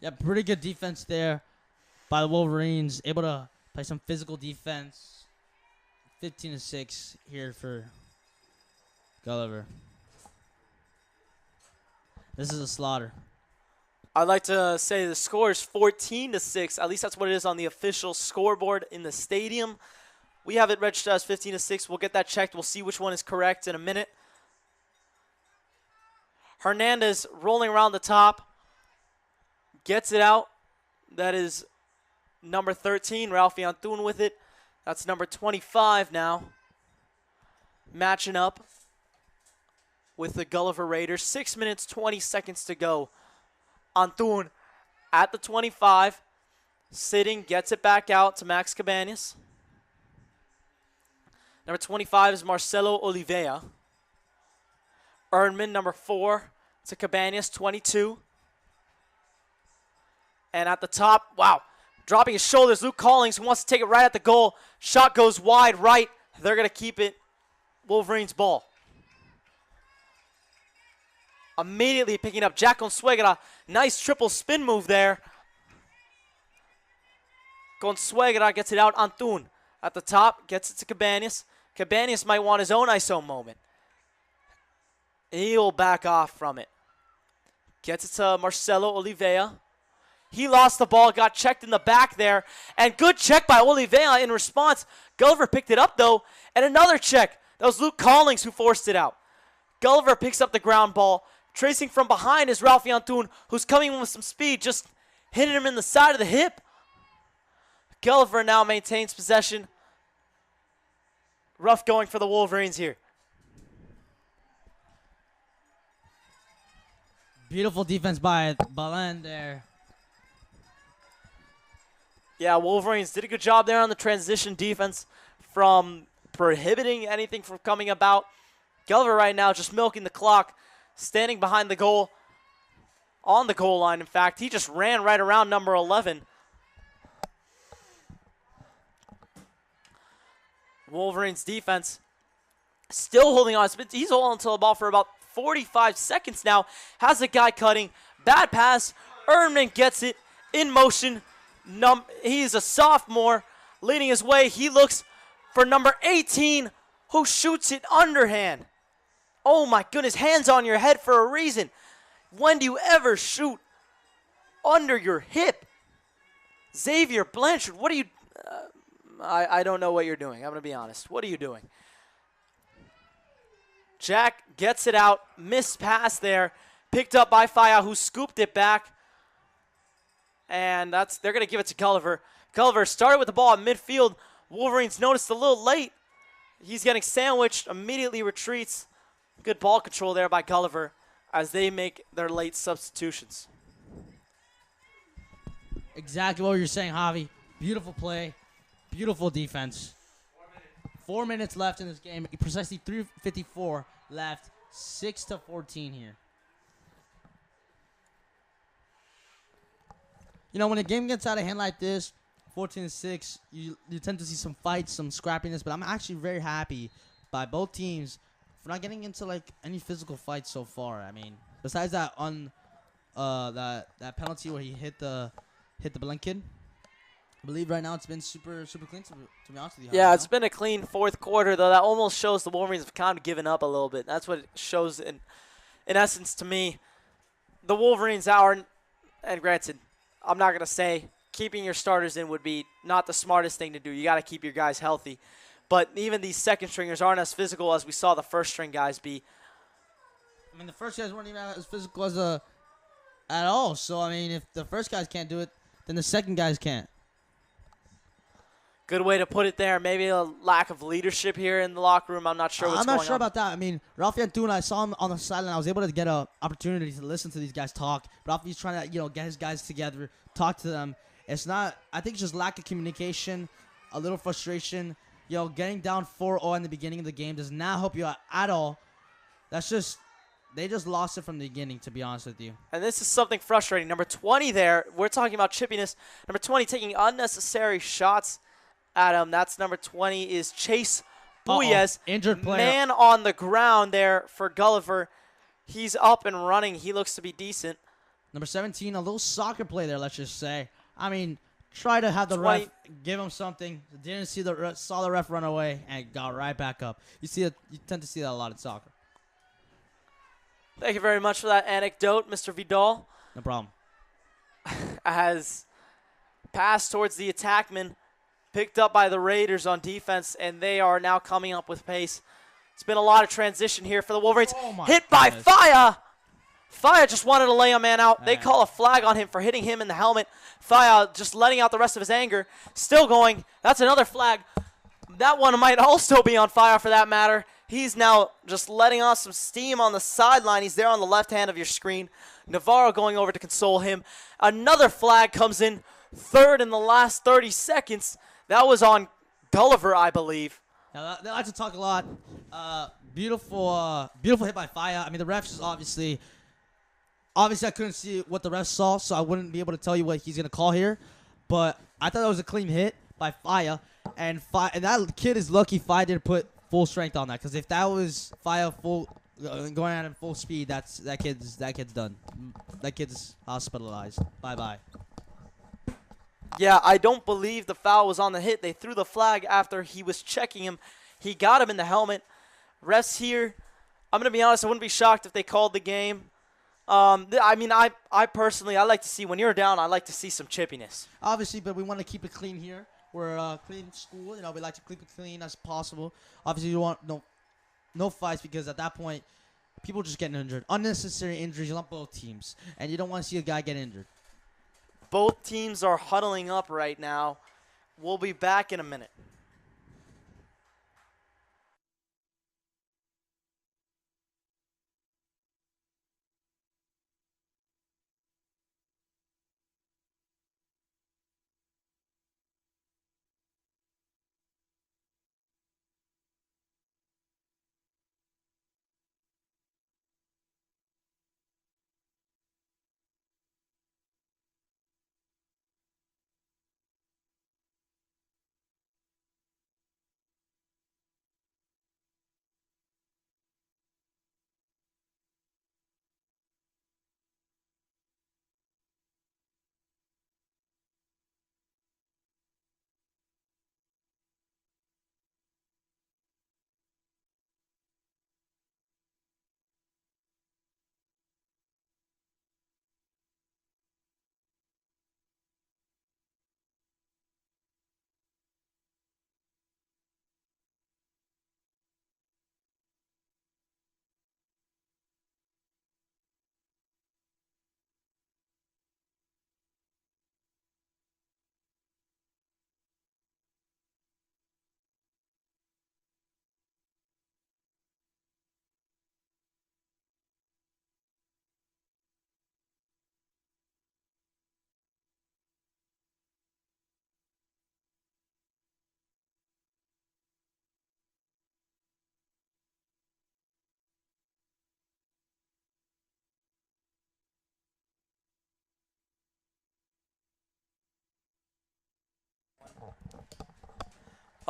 Yeah, pretty good defense there by the Wolverines. Able to play some physical defense. 15-6 here for Gulliver. This is a slaughter. I'd like to say the score is 14-6. At least that's what it is on the official scoreboard in the stadium. We have it registered as 15-6. We'll get that checked. We'll see which one is correct in a minute. Hernandez rolling around the top. Gets it out. That is number 13, Ralphie Antun with it. That's number 25 now. Matching up with the Gulliver Raiders. 6 minutes, 20 seconds to go. Antun at the 25. Sitting, gets it back out to Max Cabanas. Number 25 is Marcelo Oliveira. Erdman, number 4, to Cabanas, 22. And at the top, wow, dropping his shoulders, Luke Collings, who wants to take it right at the goal. Shot goes wide right. They're going to keep it Wolverines ball. Immediately picking up Jack Consuegra. Nice triple spin move there. Consuegra gets it out. Antun at the top, gets it to Cabanas. Cabanas might want his own ISO moment. He'll back off from it. Gets it to Marcelo Oliveira. He lost the ball, got checked in the back there. And good check by Oliveira in response. Gulliver picked it up, though. And another check. That was Luke Collings who forced it out. Gulliver picks up the ground ball. Tracing from behind is Ralphie Antun, who's coming in with some speed, just hitting him in the side of the hip. Gulliver now maintains possession. Rough going for the Wolverines here. Beautiful defense by Belen there. Yeah, Wolverines did a good job there on the transition defense from prohibiting anything from coming about. Gulliver right now just milking the clock, standing behind the goal, on the goal line, in fact. He just ran right around number 11. Wolverines defense still holding on. He's holding onto the ball for about 45 seconds now. Has a guy cutting. Bad pass. Erdman gets it in motion. He's a sophomore leading his way. He looks for number 18, who shoots it underhand. Oh my goodness, hands on your head for a reason. When do you ever shoot under your hip? Xavier Blanchard, what are you... I don't know what you're doing. I'm going to be honest. What are you doing? Jack gets it out. Missed pass there. Picked up by Faya, who scooped it back. And they're going to give it to Gulliver. Gulliver started with the ball at midfield. Wolverines noticed a little late. He's getting sandwiched, immediately retreats. Good ball control there by Gulliver as they make their late substitutions. Exactly what you're saying, Javi. Beautiful play. Beautiful defense. 4 minutes left in this game. Precisely 3:54 left. 6-14 here. You know, when a game gets out of hand like this, 14-6, you tend to see some fights, some scrappiness. But I'm actually very happy by both teams for not getting into like any physical fights so far. I mean, besides that that penalty where he hit the Belen kid, I believe right now it's been super clean. To be honest with you. Yeah, it's been a clean fourth quarter, though. That almost shows the Wolverines have kind of given up a little bit. That's what it shows in essence to me. The Wolverines are, and granted, I'm not going to say keeping your starters in would be not the smartest thing to do. You got to keep your guys healthy. But even these second stringers aren't as physical as we saw the first string guys be. I mean, the first guys weren't even as physical as at all. So, I mean, if the first guys can't do it, then the second guys can't. Good way to put it there. Maybe a lack of leadership here in the locker room. I'm not sure what's going on. I'm not sure about that. I mean, Ralph Antuna, I saw him on the sideline. I was able to get an opportunity to listen to these guys talk. Ralph, he's trying to, get his guys together, talk to them. It's not, I think it's just lack of communication, a little frustration. Getting down 4-0 in the beginning of the game does not help you out at all. They just lost it from the beginning, to be honest with you. And this is something frustrating. Number 20 there, we're talking about chippiness. Number 20 taking unnecessary shots at him. That's number 20 is Chase Buyez. Injured player. Man on the ground there for Gulliver. He's up and running. He looks to be decent. Number 17, a little soccer play there, let's just say. I mean, try to have the ref give him something. Didn't see saw the ref run away and got right back up. You tend to see that a lot in soccer. Thank you very much for that anecdote, Mr. Vidal. No problem. Has passed towards the attackman, picked up by the Raiders on defense, and they are now coming up with pace. It's been a lot of transition here for the Wolverines. Hit by Faya. Faya just wanted to lay a man out. They call a flag on him for hitting him in the helmet. Faya just letting out the rest of his anger. Still going. That's another flag. That one might also be on fire for that matter. He's now just letting off some steam on the sideline. He's there on the left hand of your screen. Navarro going over to console him. Another flag comes in, third in the last 30 seconds. That was on Gulliver, I believe. Now, they like to talk a lot. Beautiful hit by Faya. I mean, the refs just obviously I couldn't see what the refs saw, so I wouldn't be able to tell you what he's going to call here. But I thought that was a clean hit by Faya. And that kid is lucky Faya didn't put full strength on that, because if that was Faya going at him full speed, that kid's done. That kid's hospitalized. Bye-bye. Yeah, I don't believe the foul was on the hit. They threw the flag after he was checking him. He got him in the helmet. Refs here, I'm going to be honest, I wouldn't be shocked if they called the game. I mean, I personally, I like to see, when you're down, I like to see some chippiness. Obviously, but we want to keep it clean here. We're a clean school. We like to keep it clean as possible. Obviously, you want no fights, because at that point, people just getting injured. Unnecessary injuries on both teams, and you don't want to see a guy get injured. Both teams are huddling up right now. We'll be back in a minute.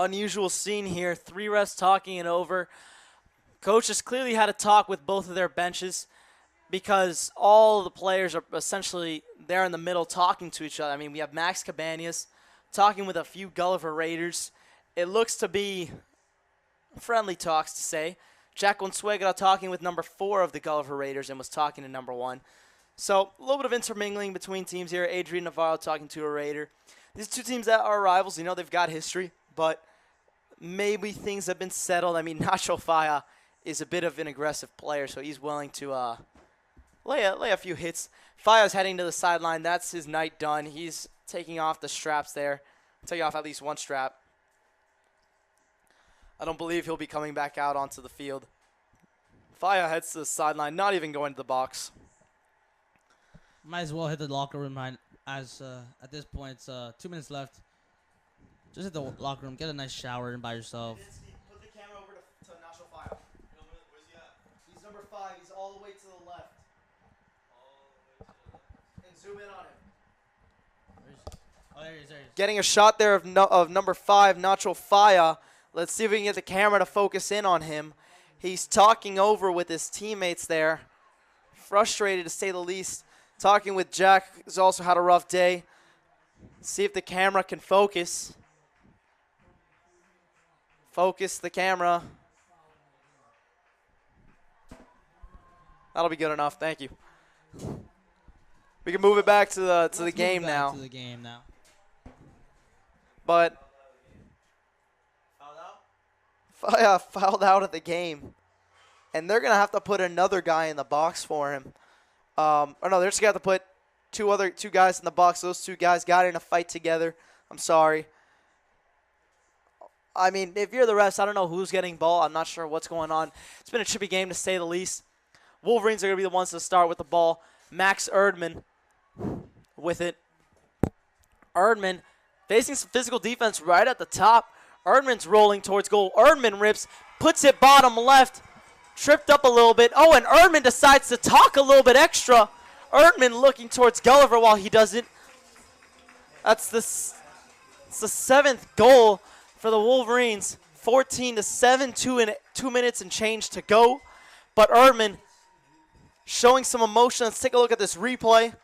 unusual scene here. 3 refs talking it over. Coaches clearly had a talk with both of their benches because all the players are essentially there in the middle talking to each other. I mean, we have Max Cabanas talking with a few Gulliver Raiders. It looks to be friendly talks to say. Jack Consuegra talking with number 4 of the Gulliver Raiders and was talking to number 1. So a little bit of intermingling between teams here. Adrian Navarro talking to a Raider. These two teams that are rivals, you know, they've got history, but maybe things have been settled. I mean, Nacho Faya is a bit of an aggressive player, so he's willing to lay a few hits. Faya's heading to the sideline. That's his night done. He's taking off the straps there. Taking off at least one strap. I don't believe he'll be coming back out onto the field. Faya heads to the sideline, not even going to the box. Might as well hit the locker room as at this point it's 2 minutes left. Just hit the locker room, get a nice shower in by yourself. Put the camera over to Nacho Faya. Where's he at? He's number 5. He's all the way to the left. And zoom in on him. Oh, there he is. There he is. Getting a shot there of number 5, Nacho Faya. Let's see if we can get the camera to focus in on him. He's talking over with his teammates there. Frustrated to say the least. Talking with Jack, who's also had a rough day. See if the camera can focus. Focus the camera. That'll be good enough. Thank you. We can move it back to the game now. To the game now. But Faya fouled out of the game, and they're gonna have to put another guy in the box for him. Or no, they're just gonna have to put two guys in the box. Those 2 guys got in a fight together. I'm sorry. I mean, if you're the refs, I don't know who's getting ball. I'm not sure what's going on. It's been a chippy game to say the least. Wolverines are gonna be the ones to start with the ball. Max Erdman with it. Erdman facing some physical defense right at the top. Erdman's rolling towards goal. Erdman rips, puts it bottom left, tripped up a little bit. Oh, and Erdman decides to talk a little bit extra. Erdman looking towards Gulliver while he does it. It's the 7th goal for the Wolverines. 14-7, 2 minutes and change to go. But Erdman showing some emotion. Let's take a look at this replay.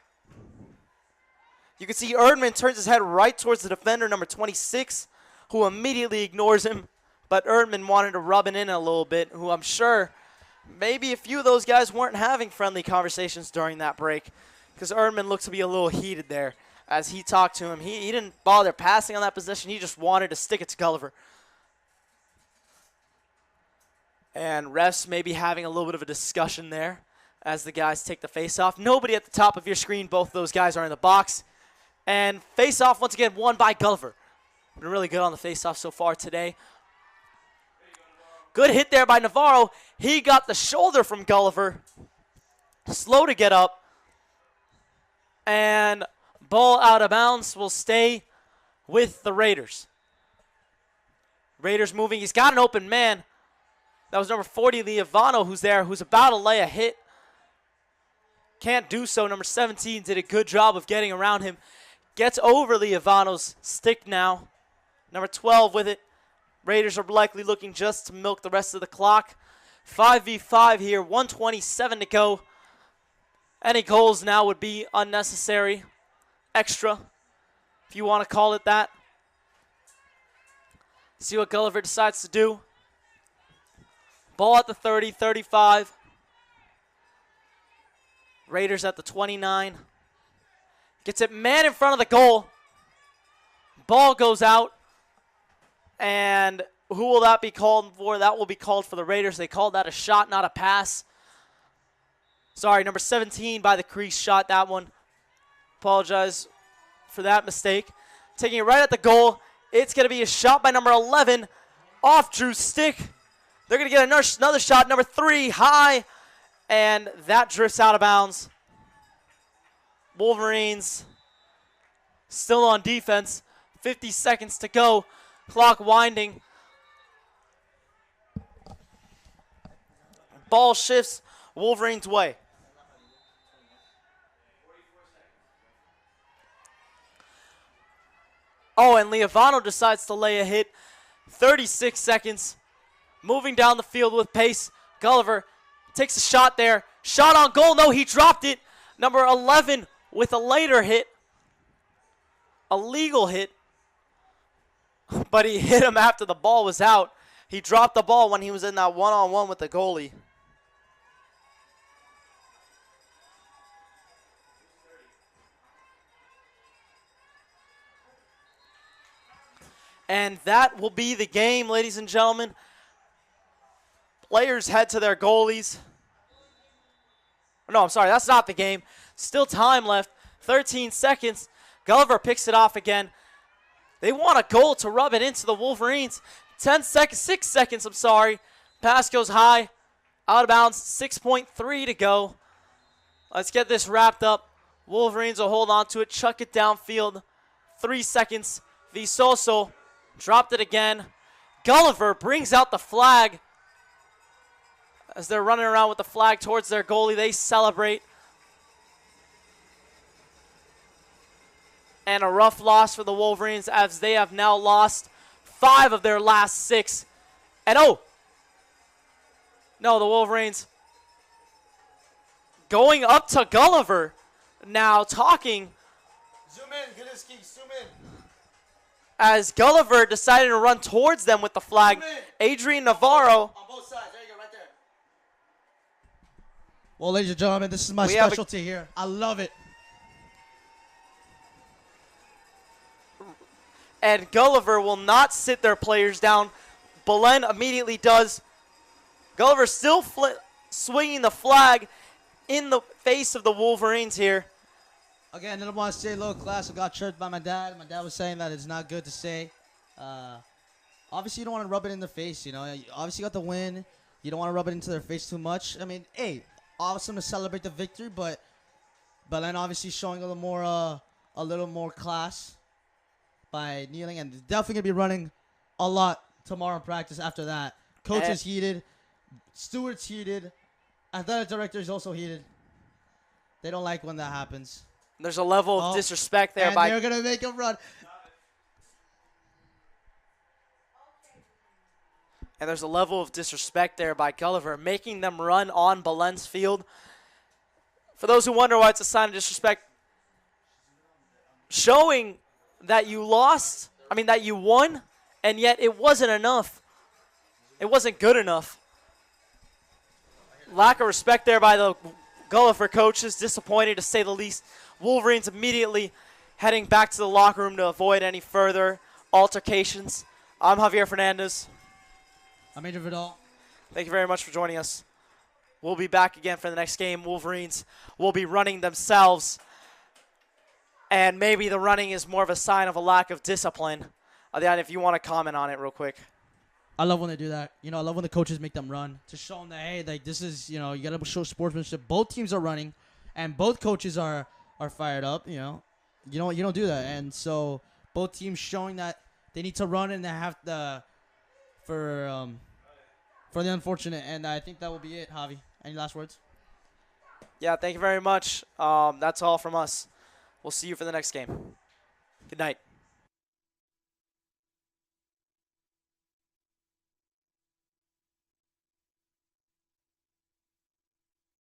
You can see Erdman turns his head right towards the defender, number 26, who immediately ignores him. But Erdman wanted to rub it in a little bit, who I'm sure maybe a few of those guys weren't having friendly conversations during that break, because Erdman looks to be a little heated there as he talked to him. He didn't bother passing on that position. He just wanted to stick it to Gulliver. And refs maybe having a little bit of a discussion there as the guys take the face-off. Nobody at the top of your screen. Both those guys are in the box. And face-off once again won by Gulliver. Been really good on the face-off so far today. Good hit there by Navarro. He got the shoulder from Gulliver. Slow to get up. And ball out of bounds will stay with the Raiders. Raiders moving. He's got an open man. That was number 40, Liavano, who's there, who's about to lay a hit. Can't do so. Number 17 did a good job of getting around him. Gets over Liavano's stick now. Number 12 with it. Raiders are likely looking just to milk the rest of the clock. 5v5 here, 1:27 to go. Any goals now would be unnecessary. Extra, if you want to call it that. See what Gulliver decides to do. Ball at the 30, 35. Raiders at the 29. Gets it man in front of the goal. Ball goes out. And who will that be called for? That will be called for the Raiders. They called that a shot, not a pass. Sorry, number 17 by the crease shot that one. Apologize for that mistake. Taking it right at the goal. It's going to be a shot by number 11 off Drew's stick. They're going to get another shot, number 3, high. And that drifts out of bounds. Wolverines still on defense. 50 seconds to go. Clock winding. Ball shifts Wolverines' way. Oh, and Liavano decides to lay a hit. 36 seconds. Moving down the field with pace. Gulliver takes a shot there. Shot on goal. No, he dropped it. Number 11 with a later hit. A legal hit. But he hit him after the ball was out. He dropped the ball when he was in that one-on-one with the goalie. And that will be the game, ladies and gentlemen. Players head to their goalies. No, I'm sorry, that's not the game. Still time left, 13 seconds. Gulliver picks it off again. They want a goal to rub it into the Wolverines. 6 seconds, I'm sorry. Pass goes high, out of bounds, 6.3 to go. Let's get this wrapped up. Wolverines will hold on to it, chuck it downfield. 3 seconds. Visoso dropped it again. Gulliver brings out the flag. As they're running around with the flag towards their goalie, they celebrate. And a rough loss for the Wolverines as they have now lost 5 of their last 6. And oh! No, the Wolverines going up to Gulliver now talking. Zoom in, Galiski, zoom in. As Gulliver decided to run towards them with the flag. Adrian Navarro. On both sides, there you go, right there. Well, ladies and gentlemen, this is my specialty here. I love it. And Gulliver will not sit their players down. Belen immediately does. Gulliver still swinging the flag in the face of the Wolverines here. Again, I don't want to say low class. I got chirped by my dad. My dad was saying that it's not good to say. Obviously, you don't want to rub it in their face. You know, obviously, you got the win. You don't want to rub it into their face too much. I mean, hey, awesome to celebrate the victory, but Belen obviously showing a little more class by kneeling, and definitely gonna be running a lot tomorrow in practice. After that, coach is heated, Stewart's heated, athletic director is also heated. They don't like when that happens. There's a level of disrespect there and they're gonna make him run. And there's a level of disrespect there by Gulliver, making them run on Belen's field. For those who wonder why it's a sign of disrespect, showing that you lost, that you won, and yet it wasn't enough. It wasn't good enough. Lack of respect there by the Gulliver coaches, disappointed to say the least. Wolverines immediately heading back to the locker room to avoid any further altercations. I'm Javier Fernandez. I'm Adrian Vidal. Thank you very much for joining us. We'll be back again for the next game. Wolverines will be running themselves. And maybe the running is more of a sign of a lack of discipline. If you want to comment on it real quick. I love when they do that. I love when the coaches make them run to show them that, hey, like this is, you got to show sportsmanship. Both teams are running, and both coaches are fired up. You don't do that, and so both teams showing that they need to run and they have the for the unfortunate. And I think that will be it. Javi, any last words? Yeah, thank you very much. That's all from us. We'll see you for the next game. Good night.